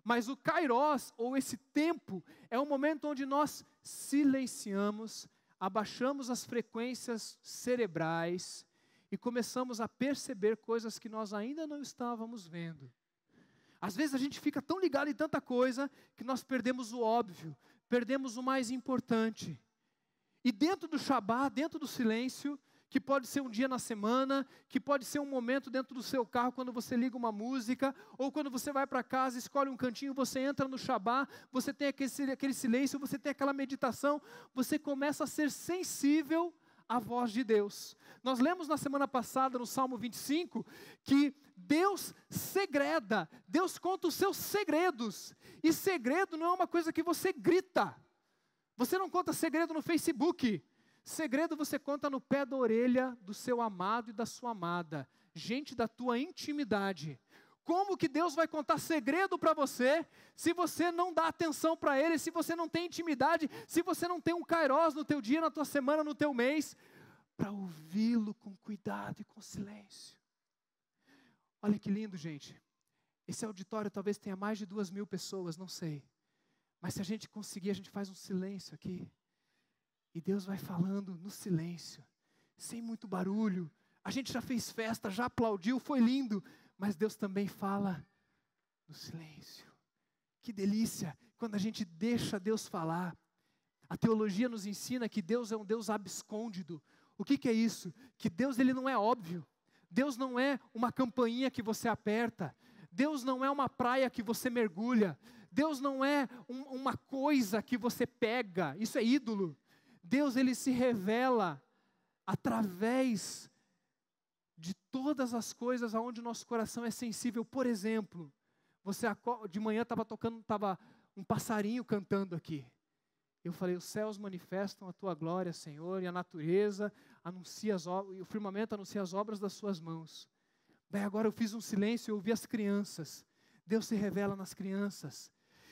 Mas o kairos, ou esse tempo, é um momento onde nós silenciamos, abaixamos as frequências cerebrais e começamos a perceber coisas que nós ainda não estávamos vendo. Às vezes a gente fica tão ligado em tanta coisa que nós perdemos o óbvio, perdemos o mais importante. E dentro do Shabá, dentro do silêncio, que pode ser um dia na semana, que pode ser um momento dentro do seu carro, quando você liga uma música, ou quando você vai para casa, escolhe um cantinho, você entra no Shabá, você tem aquele silêncio, você tem aquela meditação, você começa a ser sensível à voz de Deus. Nós lemos na semana passada, no Salmo 25, que Deus segreda, Deus conta os seus segredos, e segredo não é uma coisa que você grita. Você não conta segredo no Facebook. Segredo você conta no pé da orelha do seu amado e da sua amada. Gente da tua intimidade. Como que Deus vai contar segredo para você, se você não dá atenção para Ele, se você não tem intimidade, se você não tem um kairós no teu dia, na tua semana, no teu mês, para ouvi-lo com cuidado e com silêncio. Olha que lindo, gente. Esse auditório talvez tenha mais de 2.000 pessoas, não sei. Mas se a gente conseguir, a gente faz um silêncio aqui. E Deus vai falando no silêncio, sem muito barulho. A gente já fez festa, já aplaudiu, foi lindo. Mas Deus também fala no silêncio. Que delícia, quando a gente deixa Deus falar. A teologia nos ensina que Deus é um Deus abscôndido. O que é isso? Que Deus ele não é óbvio. Deus não é uma campainha que você aperta. Deus não é uma praia que você mergulha. Deus não é uma coisa que você pega, isso é ídolo. Deus ele se revela através de todas as coisas aonde o nosso coração é sensível. Por exemplo, de manhã estava um passarinho cantando aqui. Eu falei, os céus manifestam a tua glória, Senhor, e a natureza anuncia e o firmamento anuncia as obras das suas mãos. Daí agora eu fiz um silêncio e ouvi as crianças. Deus se revela nas crianças.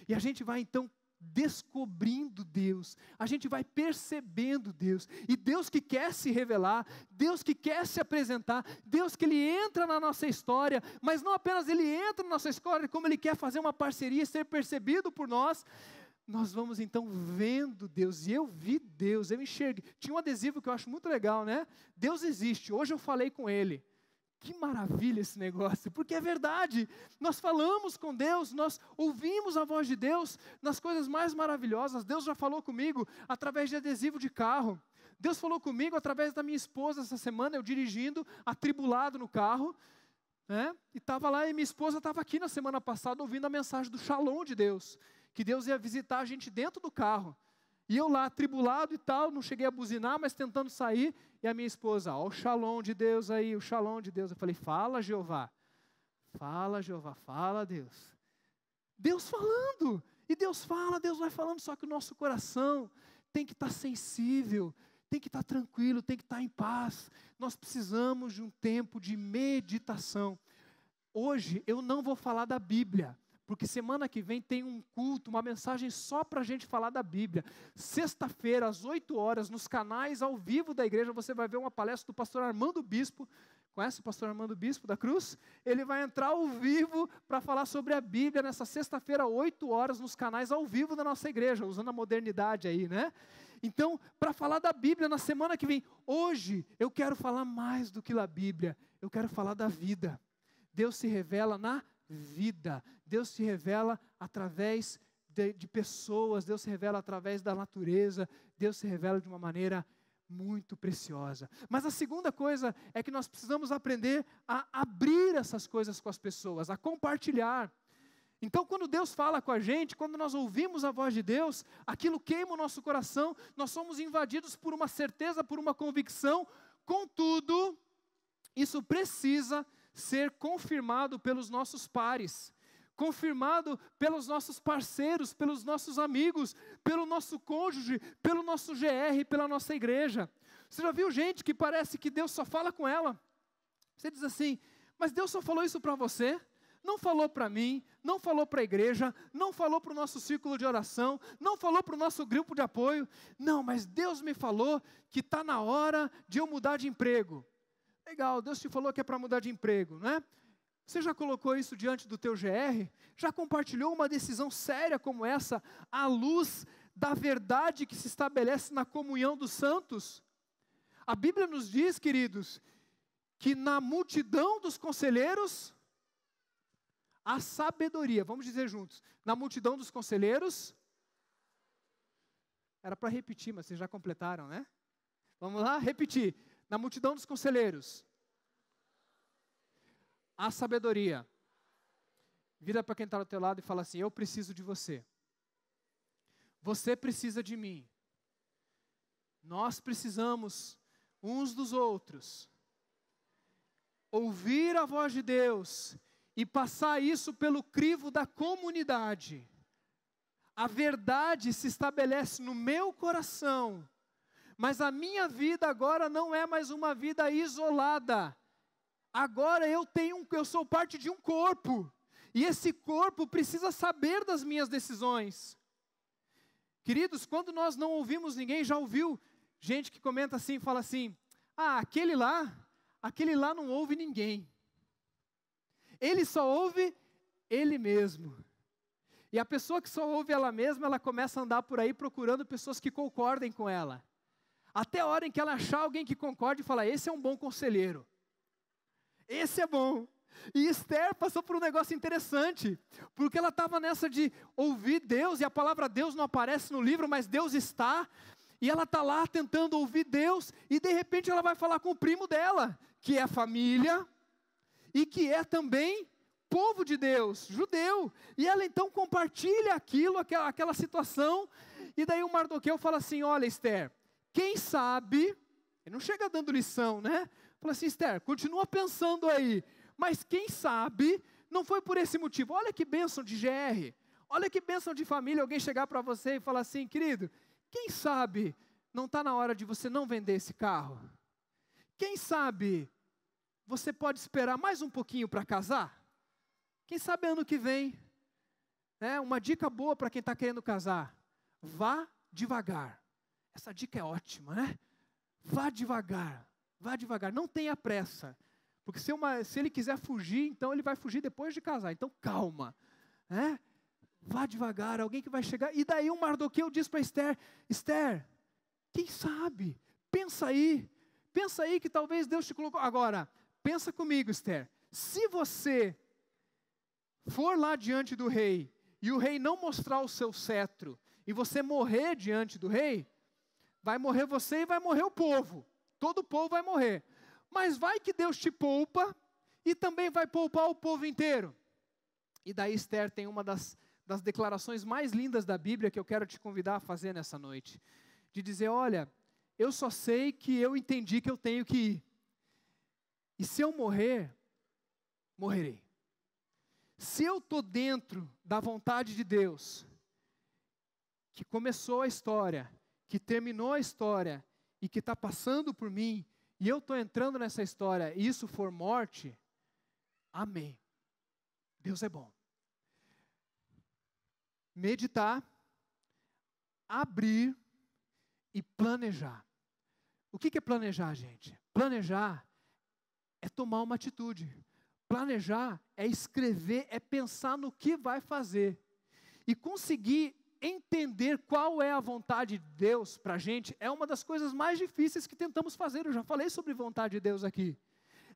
E a gente vai então descobrindo Deus, a gente vai percebendo Deus, e Deus que quer se revelar, Deus que quer se apresentar, Deus que Ele entra na nossa história, mas não apenas Ele entra na nossa história, como Ele quer fazer uma parceria e ser percebido por nós. Nós vamos então vendo Deus, e eu vi Deus, eu enxerguei. Tinha um adesivo que eu acho muito legal, né? Deus existe, hoje eu falei com Ele. Que maravilha esse negócio, porque é verdade, nós falamos com Deus, nós ouvimos a voz de Deus nas coisas mais maravilhosas. Deus já falou comigo através de adesivo de carro, Deus falou comigo através da minha esposa essa semana, eu dirigindo, atribulado no carro, né? E estava lá, e minha esposa estava aqui na semana passada ouvindo a mensagem do Shalom de Deus, que Deus ia visitar a gente dentro do carro. E eu lá, atribulado e tal, não cheguei a buzinar, mas tentando sair, e a minha esposa, ó, o Shalom de Deus aí, o Shalom de Deus. Eu falei, fala Jeová, fala Deus. Deus falando, e Deus fala, Deus vai falando, só que o nosso coração tem que estar sensível, tem que estar tranquilo, tem que estar em paz. Nós precisamos de um tempo de meditação. Hoje eu não vou falar da Bíblia, porque semana que vem tem um culto, uma mensagem só para a gente falar da Bíblia. Sexta-feira, às 8 horas, nos canais ao vivo da igreja, você vai ver uma palestra do pastor Armando Bispo. Conhece o pastor Armando Bispo da Cruz? Ele vai entrar ao vivo para falar sobre a Bíblia nessa sexta-feira, 8 horas, nos canais ao vivo da nossa igreja, usando a modernidade aí, né? Então, para falar da Bíblia na semana que vem, hoje eu quero falar mais do que da Bíblia, eu quero falar da vida. Deus se revela na vida, Deus se revela através de pessoas, Deus se revela através da natureza, Deus se revela de uma maneira muito preciosa. Mas a segunda coisa é que nós precisamos aprender a abrir essas coisas com as pessoas, a compartilhar. Então, quando Deus fala com a gente, quando nós ouvimos a voz de Deus, aquilo queima o nosso coração, nós somos invadidos por uma certeza, por uma convicção. Contudo, isso precisa ser confirmado pelos nossos pares, confirmado pelos nossos parceiros, pelos nossos amigos, pelo nosso cônjuge, pelo nosso GR, pela nossa igreja. Você já viu gente que parece que Deus só fala com ela? Você diz assim, mas Deus só falou isso para você? Não falou para mim, não falou para a igreja, não falou para o nosso círculo de oração, não falou para o nosso grupo de apoio. Não, mas Deus me falou que está na hora de eu mudar de emprego. Legal, Deus te falou que é para mudar de emprego, não é? Você já colocou isso diante do teu GR? Já compartilhou uma decisão séria como essa, à luz da verdade que se estabelece na comunhão dos santos? A Bíblia nos diz, queridos, que na multidão dos conselheiros, há sabedoria. Vamos dizer juntos, na multidão dos conselheiros, Era para repetir, mas vocês já completaram, né? Vamos lá, repetir. Na multidão dos conselheiros, há sabedoria. Vira para quem está do teu lado e fala assim: eu preciso de você. Você precisa de mim. Nós precisamos uns dos outros. Ouvir a voz de Deus e passar isso pelo crivo da comunidade. A verdade se estabelece no meu coração, mas a minha vida agora não é mais uma vida isolada. Agora eu sou parte de um corpo, e esse corpo precisa saber das minhas decisões. Queridos, quando nós não ouvimos ninguém, já ouviu gente que comenta assim, fala assim: ah, aquele lá não ouve ninguém. Ele só ouve ele mesmo. E a pessoa que só ouve ela mesma, ela começa a andar por aí procurando pessoas que concordem com ela. Até a hora em que ela achar alguém que concorde e falar: esse é um bom conselheiro. Esse é bom. E Esther passou por um negócio interessante, porque ela estava nessa de ouvir Deus, e a palavra Deus não aparece no livro, mas Deus está, e ela está lá tentando ouvir Deus, e de repente ela vai falar com o primo dela, que é família, e que é também povo de Deus, judeu, e ela então compartilha aquela situação, e daí o Mardoqueu fala assim: olha Esther, quem sabe, ele não chega dando lição, né? Fala assim: Esther, continua pensando aí, mas quem sabe, não foi por esse motivo. Olha que bênção de GR, olha que bênção de família, alguém chegar para você e falar assim: querido, quem sabe não está na hora de você não vender esse carro? Quem sabe você pode esperar mais um pouquinho para casar? Quem sabe ano que vem? Uma dica boa para quem está querendo casar: vá devagar. Essa dica é ótima, né? Vá devagar, não tenha pressa. Porque se ele quiser fugir, então ele vai fugir depois de casar. Então calma, né? Vá devagar, alguém que vai chegar. E daí o Mardoqueu diz para Esther: Esther, quem sabe? Pensa aí que talvez Deus te colocou. Agora, pensa comigo, Esther. Se você for lá diante do rei, e o rei não mostrar o seu cetro, e você morrer diante do rei, vai morrer você e vai morrer o povo. Todo o povo vai morrer. Mas vai que Deus te poupa, e também vai poupar o povo inteiro. E daí Esther tem uma das declarações mais lindas da Bíblia, que eu quero te convidar a fazer nessa noite. De dizer: olha, eu só sei que eu entendi que eu tenho que ir. E se eu morrer, morrerei. Se eu estou dentro da vontade de Deus, que começou a história, que terminou a história, e que está passando por mim, e eu estou entrando nessa história, e isso for morte, amém. Deus é bom. Meditar, abrir e planejar. O que é planejar, gente? Planejar é tomar uma atitude. Planejar é escrever, é pensar no que vai fazer. E conseguir entender qual é a vontade de Deus para a gente é uma das coisas mais difíceis que tentamos fazer. Eu já falei sobre vontade de Deus aqui.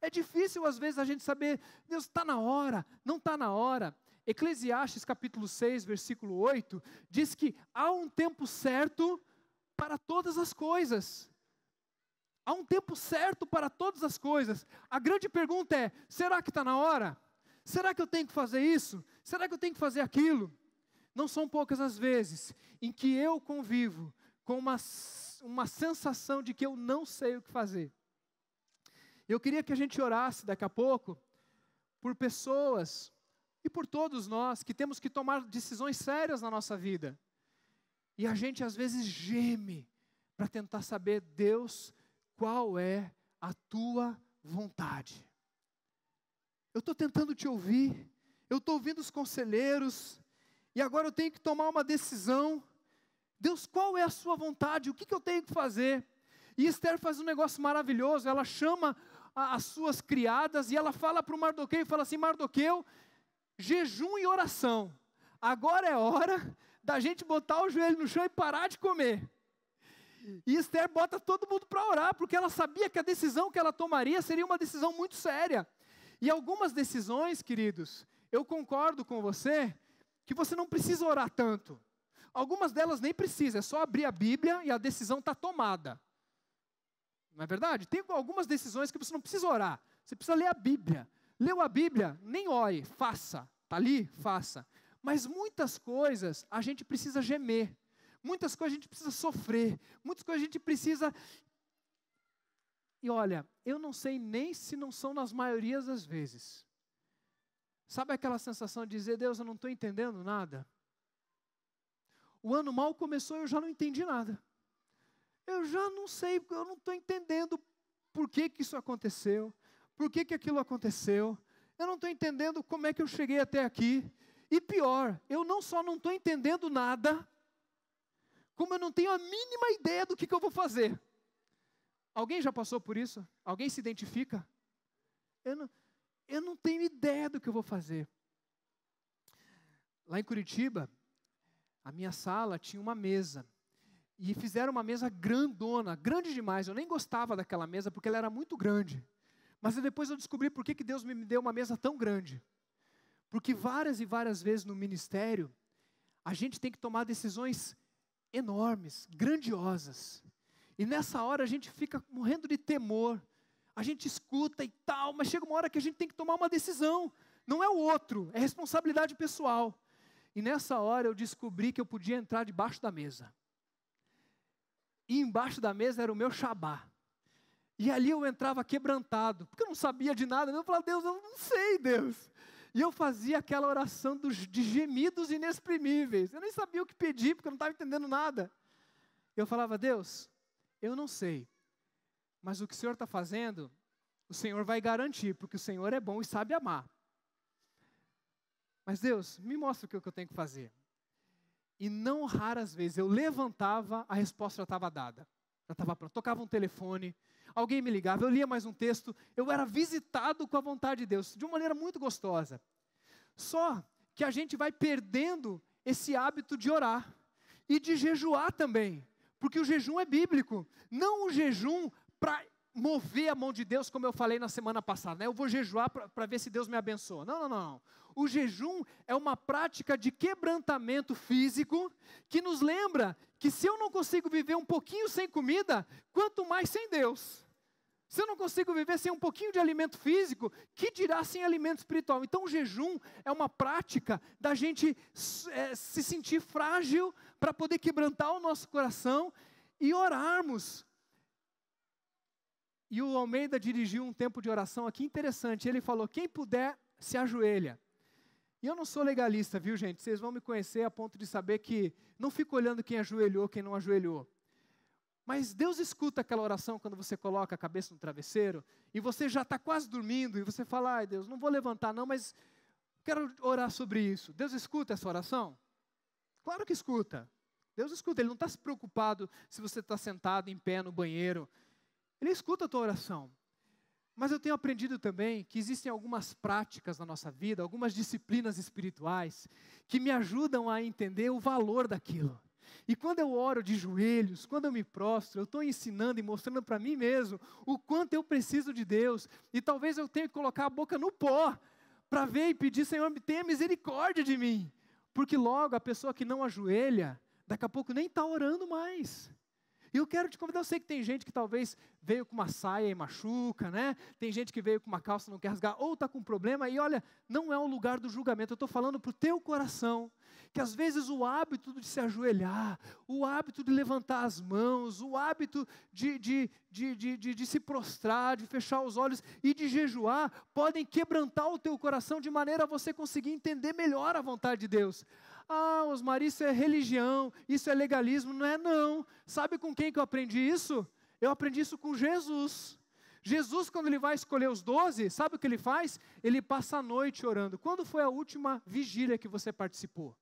É difícil às vezes a gente saber: Deus, está na hora, não está na hora. Eclesiastes capítulo 6, versículo 8, diz que há um tempo certo para todas as coisas. Há um tempo certo para todas as coisas. A grande pergunta é: será que está na hora? Será que eu tenho que fazer isso? Será que eu tenho que fazer aquilo? Não são poucas as vezes em que eu convivo com uma sensação de que eu não sei o que fazer. Eu queria que a gente orasse daqui a pouco por pessoas e por todos nós que temos que tomar decisões sérias na nossa vida. E a gente às vezes geme para tentar saber: Deus, qual é a tua vontade? Eu estou tentando te ouvir, eu estou ouvindo os conselheiros, e agora eu tenho que tomar uma decisão. Deus, qual é a sua vontade? O que eu tenho que fazer? E Esther faz um negócio maravilhoso. Ela chama as suas criadas e ela fala para o Mardoqueu e fala assim: Mardoqueu, jejum e oração. Agora é hora da gente botar o joelho no chão e parar de comer. E Esther bota todo mundo para orar, porque ela sabia que a decisão que ela tomaria seria uma decisão muito séria. E algumas decisões, queridos, eu concordo com você, que você não precisa orar tanto. Algumas delas nem precisa, é só abrir a Bíblia e a decisão está tomada. Não é verdade? Tem algumas decisões que você não precisa orar, você precisa ler a Bíblia. Leu a Bíblia, nem ore, faça. Está ali? Faça. Mas muitas coisas a gente precisa gemer, muitas coisas a gente precisa sofrer, muitas coisas a gente precisa... E olha, eu não sei nem se não são nas maiorias das vezes. Sabe aquela sensação de dizer, Deus, eu não estou entendendo nada? O ano mal começou e eu já não entendi nada. Eu já não sei, eu não estou entendendo por que isso aconteceu, por que aquilo aconteceu. Eu não estou entendendo como é que eu cheguei até aqui. E pior, eu não só não estou entendendo nada, como eu não tenho a mínima ideia do que eu vou fazer. Alguém já passou por isso? Alguém se identifica? Eu não tenho ideia do que eu vou fazer. Lá em Curitiba, a minha sala tinha uma mesa. E fizeram uma mesa grandona, grande demais. Eu nem gostava daquela mesa porque ela era muito grande. Mas depois eu descobri por que Deus me deu uma mesa tão grande. Porque várias e várias vezes no ministério, a gente tem que tomar decisões enormes, grandiosas. E nessa hora a gente fica morrendo de temor. A gente escuta e tal, mas chega uma hora que a gente tem que tomar uma decisão. Não é o outro, é responsabilidade pessoal. E nessa hora eu descobri que eu podia entrar debaixo da mesa. E embaixo da mesa era o meu Shabá. E ali eu entrava quebrantado, porque eu não sabia de nada. Eu falava, Deus, eu não sei, Deus. E eu fazia aquela oração de gemidos inexprimíveis. Eu nem sabia o que pedir, porque eu não estava entendendo nada. Eu falava, Deus, eu não sei, mas o que o Senhor está fazendo, o Senhor vai garantir, porque o Senhor é bom e sabe amar. Mas Deus, me mostra o que eu tenho que fazer. E não raras vezes eu levantava, a resposta já estava dada. Já estava pronto. Tocava um telefone, alguém me ligava, eu lia mais um texto, eu era visitado com a vontade de Deus, de uma maneira muito gostosa. Só que a gente vai perdendo esse hábito de orar e de jejuar também, porque o jejum é bíblico, não o jejum para mover a mão de Deus, como eu falei na semana passada, né? Eu vou jejuar para ver se Deus me abençoa. Não. O jejum é uma prática de quebrantamento físico que nos lembra que se eu não consigo viver um pouquinho sem comida, quanto mais sem Deus. Se eu não consigo viver sem um pouquinho de alimento físico, que dirá sem alimento espiritual? Então o jejum é uma prática da gente se sentir frágil para poder quebrantar o nosso coração e orarmos. E o Almeida dirigiu um tempo de oração aqui interessante. Ele falou, quem puder, se ajoelha. E eu não sou legalista, viu, gente? Vocês vão me conhecer a ponto de saber que não fico olhando quem ajoelhou, quem não ajoelhou. Mas Deus escuta aquela oração quando você coloca a cabeça no travesseiro e você já está quase dormindo e você fala, ai Deus, não vou levantar não, mas quero orar sobre isso. Deus escuta essa oração? Claro que escuta. Deus escuta, Ele não está se preocupado se você está sentado em pé no banheiro. Ele escuta a tua oração. Mas eu tenho aprendido também que existem algumas práticas na nossa vida, algumas disciplinas espirituais, que me ajudam a entender o valor daquilo. E quando eu oro de joelhos, quando eu me prostro, eu estou ensinando e mostrando para mim mesmo o quanto eu preciso de Deus. E talvez eu tenha que colocar a boca no pó para ver e pedir, Senhor, tenha misericórdia de mim. Porque logo a pessoa que não ajoelha, daqui a pouco nem está orando mais. E eu quero te convidar, eu sei que tem gente que talvez veio com uma saia e machuca, né? Tem gente que veio com uma calça e não quer rasgar, ou está com um problema, e olha, não é o lugar do julgamento, eu estou falando para o teu coração, que às vezes o hábito de se ajoelhar, o hábito de levantar as mãos, o hábito de se prostrar, de fechar os olhos e de jejuar, podem quebrantar o teu coração de maneira a você conseguir entender melhor a vontade de Deus. Ah, Osmar, isso é religião, isso é legalismo. Não é não. Sabe com quem que eu aprendi isso? Eu aprendi isso com Jesus. Jesus, quando ele vai escolher os 12, sabe o que ele faz? Ele passa a noite orando. Quando foi a última vigília que você participou?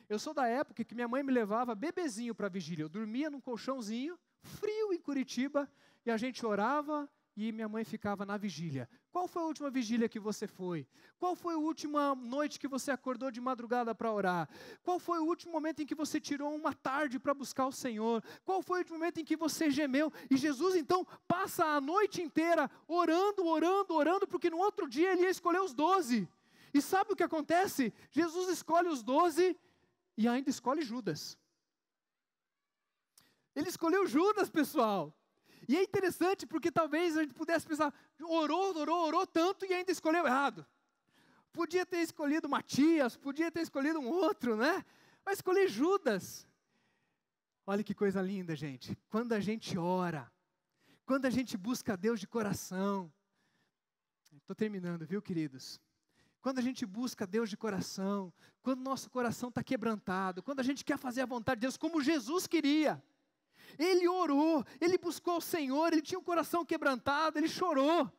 Eu sou da época que minha mãe me levava bebezinho para a vigília. Eu dormia num colchãozinho, frio em Curitiba, e a gente orava e minha mãe ficava na vigília. Qual foi a última vigília que você foi? Qual foi a última noite que você acordou de madrugada para orar? Qual foi o último momento em que você tirou uma tarde para buscar o Senhor? Qual foi o último momento em que você gemeu? E Jesus então passa a noite inteira orando, porque no outro dia ele ia escolher os 12. E sabe o que acontece? Jesus escolhe os 12 e ainda escolhe Judas. Ele escolheu Judas, pessoal. E é interessante porque talvez a gente pudesse pensar, orou tanto e ainda escolheu errado. Podia ter escolhido Matias, podia ter escolhido um outro, né? Mas escolher Judas. Olha que coisa linda, gente. Quando a gente ora, quando a gente busca Deus de coração. Estou terminando, viu, queridos? Quando a gente busca Deus de coração, quando nosso coração está quebrantado, quando a gente quer fazer a vontade de Deus como Jesus queria. Ele orou, ele buscou o Senhor, ele tinha um coração quebrantado, ele chorou.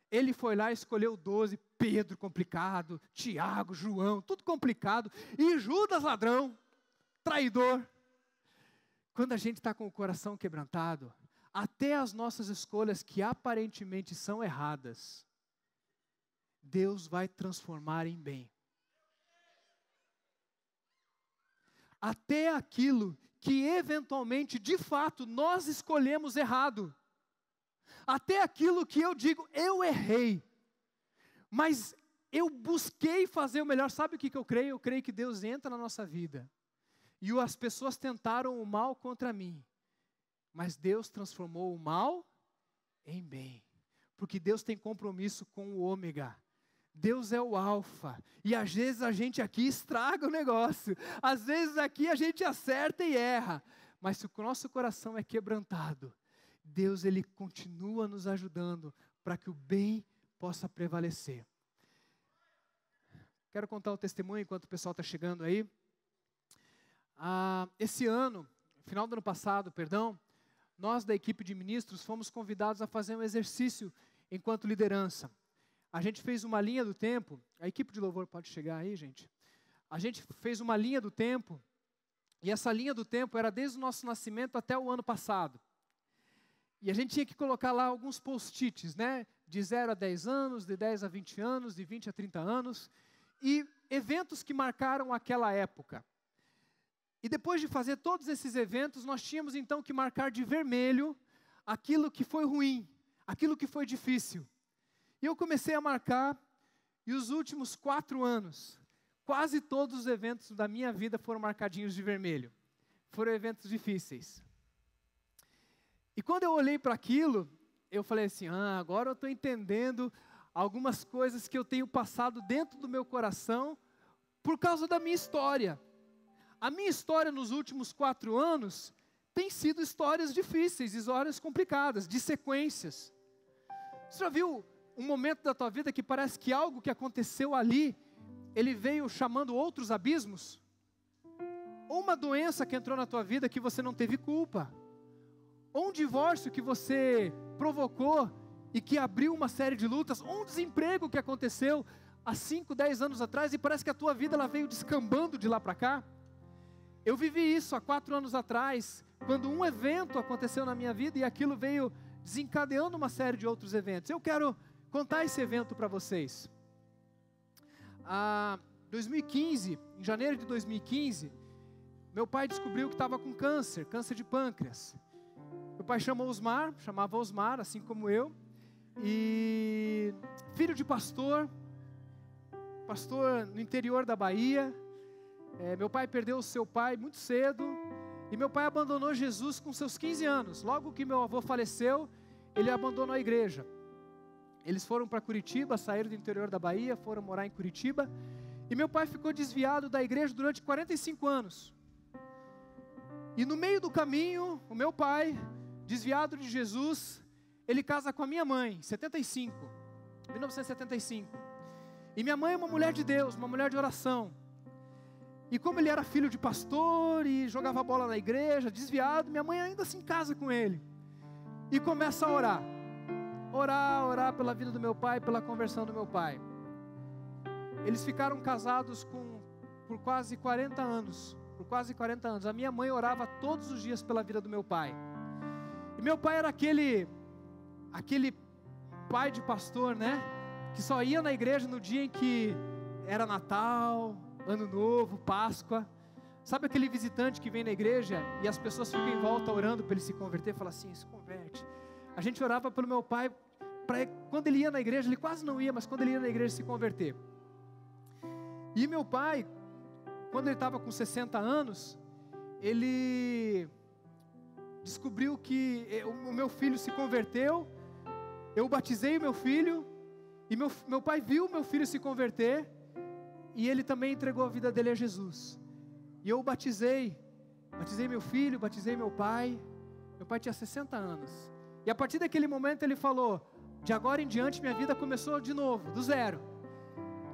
Ele foi lá e escolheu 12, Pedro complicado, Tiago, João, tudo complicado, e Judas ladrão, traidor. Quando a gente está com o coração quebrantado, até as nossas escolhas que aparentemente são erradas, Deus vai transformar em bem. Até aquilo que eventualmente, de fato, nós escolhemos errado. Até aquilo que eu digo, eu errei. Mas eu busquei fazer o melhor. Sabe o que eu creio? Eu creio que Deus entra na nossa vida. E as pessoas tentaram o mal contra mim. Mas Deus transformou o mal em bem. Porque Deus tem compromisso com o ômega. Deus é o alfa, e às vezes a gente aqui estraga o negócio, às vezes aqui a gente acerta e erra, mas se o nosso coração é quebrantado, Deus ele continua nos ajudando para que o bem possa prevalecer. Quero contar um testemunho enquanto o pessoal está chegando aí. Esse ano, final do ano passado, nós da equipe de ministros fomos convidados a fazer um exercício enquanto liderança. A gente fez uma linha do tempo, a equipe de louvor pode chegar aí, gente. A gente fez uma linha do tempo, e essa linha do tempo era desde o nosso nascimento até o ano passado. E a gente tinha que colocar lá alguns post-its, né? De 0 a 10 anos, de 10 a 20 anos, de 20 a 30 anos, e eventos que marcaram aquela época. E depois de fazer todos esses eventos, nós tínhamos então que marcar de vermelho aquilo que foi ruim, aquilo que foi difícil. E eu comecei a marcar, e os últimos 4 anos, quase todos os eventos da minha vida foram marcadinhos de vermelho. Foram eventos difíceis. E quando eu olhei para aquilo, eu falei assim, agora eu estou entendendo algumas coisas que eu tenho passado dentro do meu coração por causa da minha história. A minha história nos últimos 4 anos tem sido histórias difíceis, histórias complicadas, de sequências. Você já viu um momento da tua vida que parece que algo que aconteceu ali, ele veio chamando outros abismos? Ou uma doença que entrou na tua vida que você não teve culpa? Ou um divórcio que você provocou e que abriu uma série de lutas? Ou um desemprego que aconteceu há 5, 10 anos atrás e parece que a tua vida ela veio descambando de lá para cá? Eu vivi isso há 4 anos atrás, quando um evento aconteceu na minha vida e aquilo veio desencadeando uma série de outros eventos. Eu quero contar esse evento para vocês. 2015, em janeiro de 2015, meu pai descobriu que estava com câncer de pâncreas. Meu pai chamava Osmar, assim como eu, e filho de pastor no interior da Bahia. Meu pai perdeu o seu pai muito cedo, e meu pai abandonou Jesus com seus 15 anos. Logo que meu avô faleceu, ele abandonou a igreja. Eles foram para Curitiba, saíram do interior da Bahia, foram morar em Curitiba, e meu pai ficou desviado da igreja durante 45 anos. E no meio do caminho, o meu pai, desviado de Jesus, ele casa com a minha mãe, 1975. E minha mãe é uma mulher de Deus, uma mulher de oração. E como ele era filho de pastor e jogava bola na igreja, desviado, minha mãe ainda assim casa com ele. E começa a orar pela vida do meu pai, pela conversão do meu pai. Eles ficaram casados por quase 40 anos. A minha mãe orava todos os dias pela vida do meu pai. E meu pai era aquele pai de pastor, né? Que só ia na igreja no dia em que era Natal, Ano Novo, Páscoa. Sabe aquele visitante que vem na igreja e as pessoas ficam em volta orando para ele se converter? Fala assim, se converte. A gente orava pelo meu pai, quando ele ia na igreja, ele quase não ia, mas quando ele ia na igreja se converter. E meu pai, quando ele estava com 60 anos, ele descobriu que o meu filho se converteu, eu batizei o meu filho, e meu pai viu o meu filho se converter, e ele também entregou a vida dele a Jesus. E eu batizei meu filho, batizei meu pai tinha 60 anos, e a partir daquele momento ele falou, de agora em diante minha vida começou de novo, do zero.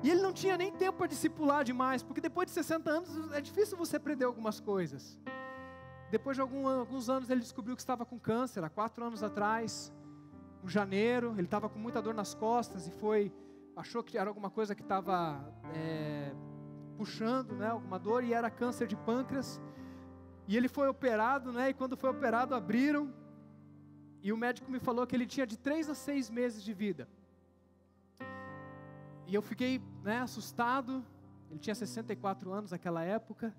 E ele não tinha nem tempo para discipular demais, porque depois de 60 anos é difícil você aprender algumas coisas. Depois de alguns anos ele descobriu que estava com câncer, há 4 anos atrás, em janeiro, ele estava com muita dor nas costas, e achou que era alguma coisa que estava puxando, né, alguma dor, e era câncer de pâncreas, e ele foi operado, né, e quando foi operado abriram, e o médico me falou que ele tinha de 3 a 6 meses de vida. E eu fiquei, né, assustado. Ele tinha 64 anos naquela época.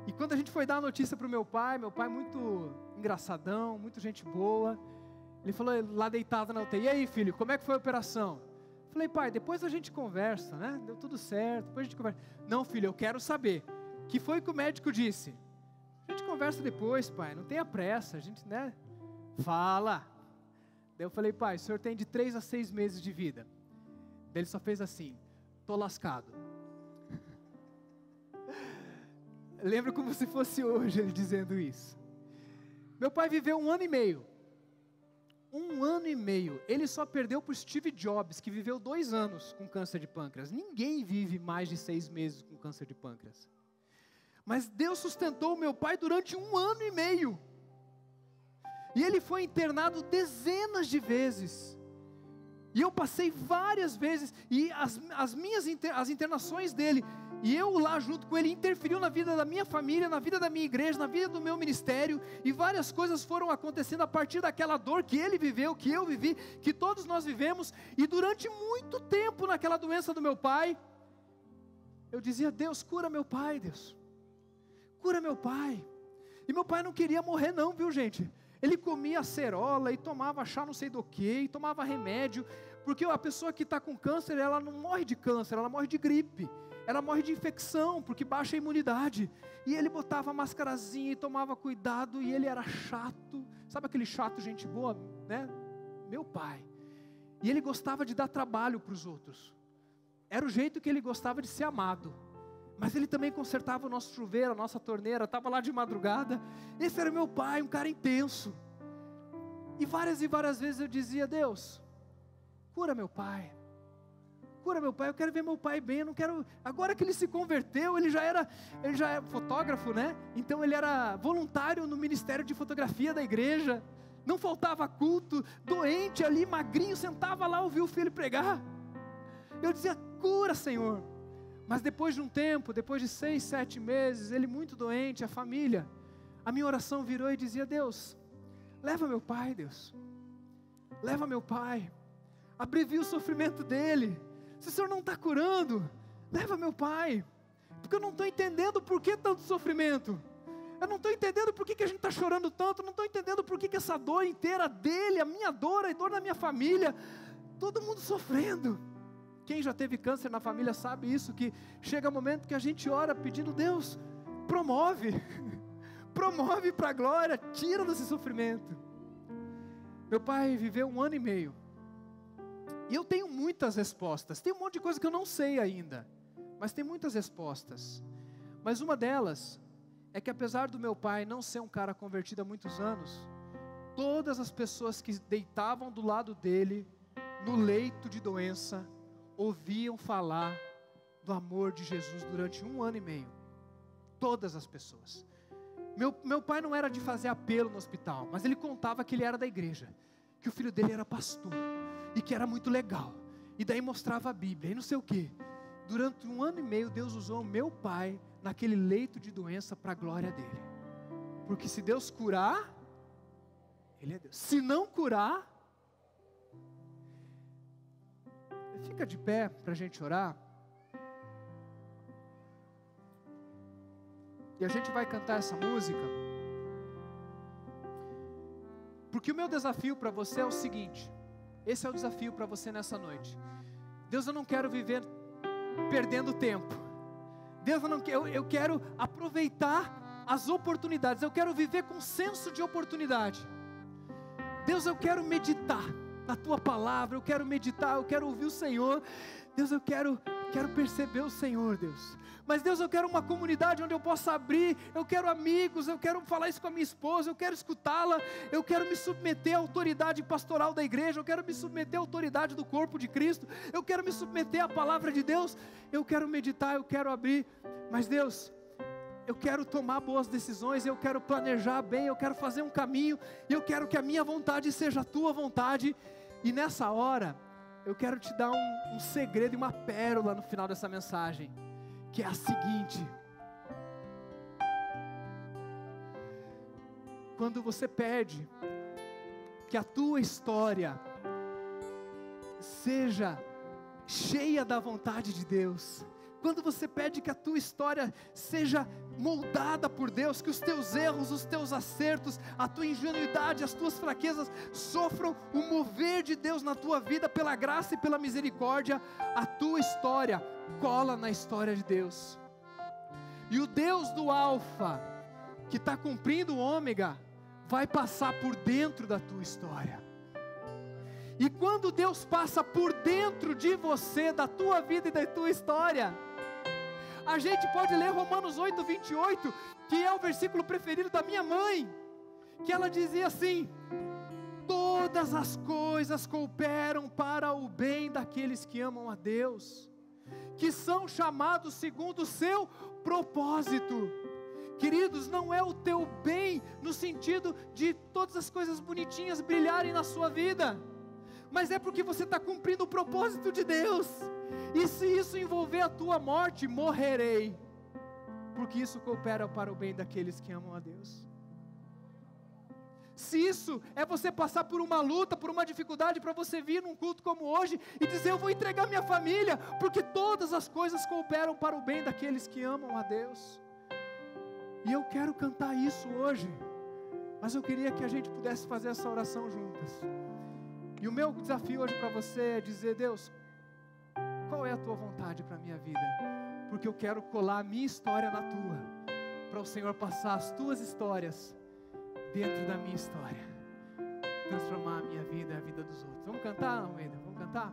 E quando a gente foi dar a notícia para o meu pai muito engraçadão, muito gente boa, ele falou lá deitado na UTI, e aí filho, como é que foi a operação? Eu falei, pai, depois a gente conversa, né, deu tudo certo, depois a gente conversa. Não filho, eu quero saber, o que foi que o médico disse? A gente conversa depois, pai, não tenha pressa, a gente, né, fala. Daí eu falei, pai, o senhor tem de 3 a 6 meses de vida. Daí ele só fez assim, tô lascado. Lembro como se fosse hoje ele dizendo isso. Meu pai viveu 1 ano e meio. 1 ano e meio. Ele só perdeu para o Steve Jobs, que viveu 2 anos com câncer de pâncreas. Ninguém vive mais de 6 meses com câncer de pâncreas. Mas Deus sustentou o meu pai durante 1 ano e meio. E ele foi internado dezenas de vezes. E eu passei várias vezes, e as internações dele, e eu lá junto com ele, interferiu na vida da minha família, na vida da minha igreja, na vida do meu ministério, e várias coisas foram acontecendo a partir daquela dor que ele viveu, que eu vivi, que todos nós vivemos, e durante muito tempo naquela doença do meu pai, eu dizia, Deus, cura meu pai, Deus, cura meu pai. E meu pai não queria morrer não, viu gente? Ele comia acerola e tomava chá não sei do que, e tomava remédio, porque a pessoa que está com câncer, ela não morre de câncer, ela morre de gripe, ela morre de infecção, porque baixa a imunidade. E ele botava mascarazinha e tomava cuidado, e ele era chato, sabe aquele chato, gente boa, né? Meu pai. E ele gostava de dar trabalho para os outros, era o jeito que ele gostava de ser amado. Mas ele também consertava o nosso chuveiro, a nossa torneira, estava lá de madrugada. Esse era meu pai, um cara intenso. E várias vezes eu dizia, Deus, cura meu pai, eu quero ver meu pai bem, eu não quero... Agora que ele se converteu, ele já é fotógrafo, né? Então ele era voluntário no ministério de fotografia da igreja, não faltava culto, doente ali, magrinho, sentava lá, ouvia o filho pregar. Eu dizia, cura Senhor. Mas depois de um tempo, depois de 6, 7 meses, ele muito doente, a família, a minha oração virou e dizia, Deus, leva meu pai, Deus, leva meu pai, abrevia o sofrimento dele, se o Senhor não está curando, leva meu pai, porque eu não estou entendendo por que tanto sofrimento, eu não estou entendendo por que a gente está chorando tanto, eu não estou entendendo por que essa dor inteira dele, a minha dor, a dor da minha família, todo mundo sofrendo. Quem já teve câncer na família sabe isso, que chega um momento que a gente ora pedindo, Deus, promove para a glória, tira desse sofrimento. Meu pai viveu 1 ano e meio, e eu tenho muitas respostas, tem um monte de coisa que eu não sei ainda, mas tem muitas respostas. Mas uma delas é que apesar do meu pai não ser um cara convertido há muitos anos, todas as pessoas que deitavam do lado dele, no leito de doença, ouviam falar do amor de Jesus durante 1 ano e meio. Todas as pessoas. Meu pai não era de fazer apelo no hospital, mas ele contava que ele era da igreja, que o filho dele era pastor, e que era muito legal, e daí mostrava a Bíblia, e não sei o que. Durante 1 ano e meio, Deus usou o meu pai, naquele leito de doença, para a glória dele. Porque se Deus curar, Ele é Deus. Se não curar, fica de pé para a gente orar. E a gente vai cantar essa música. Porque o meu desafio para você é o seguinte. Esse é o desafio para você nessa noite. Deus, eu não quero viver perdendo tempo. Deus, eu quero aproveitar as oportunidades, eu quero viver com senso de oportunidade. Deus, eu quero meditar na Tua palavra, eu quero meditar, eu quero ouvir o Senhor. Deus, eu quero perceber o Senhor, Deus. Mas Deus, eu quero uma comunidade onde eu possa abrir, eu quero amigos, eu quero falar isso com a minha esposa, eu quero escutá-la, eu quero me submeter à autoridade pastoral da igreja, eu quero me submeter à autoridade do corpo de Cristo, eu quero me submeter à palavra de Deus, eu quero meditar, eu quero abrir. Mas Deus, eu quero tomar boas decisões, eu quero planejar bem, eu quero fazer um caminho, eu quero que a minha vontade seja a Tua vontade. E nessa hora, eu quero te dar um segredo e uma pérola no final dessa mensagem, que é a seguinte: quando você pede que a tua história seja cheia da vontade de Deus, quando você pede que a tua história seja moldada por Deus, que os teus erros, os teus acertos, a tua ingenuidade, as tuas fraquezas sofram o mover de Deus na tua vida pela graça e pela misericórdia, a tua história cola na história de Deus. E o Deus do Alfa, que está cumprindo o Ômega, vai passar por dentro da tua história. E quando Deus passa por dentro de você, da tua vida e da tua história, a gente pode ler Romanos 8:28, que é o versículo preferido da minha mãe, que ela dizia assim: todas as coisas cooperam para o bem daqueles que amam a Deus, que são chamados segundo o seu propósito. Queridos, não é o teu bem no sentido de todas as coisas bonitinhas brilharem na sua vida, mas é porque você está cumprindo o propósito de Deus. E se isso envolver a tua morte, morrerei, porque isso coopera para o bem daqueles que amam a Deus. Se isso é você passar por uma luta, por uma dificuldade, para você vir num culto como hoje e dizer: eu vou entregar minha família, porque todas as coisas cooperam para o bem daqueles que amam a Deus. E eu quero cantar isso hoje, mas eu queria que a gente pudesse fazer essa oração juntas. E o meu desafio hoje para você é dizer: Deus, qual é a tua vontade para a minha vida? Porque eu quero colar a minha história na tua, para o Senhor passar as tuas histórias dentro da minha história, transformar a minha vida e a vida dos outros. Vamos cantar, Almeida? Vamos cantar?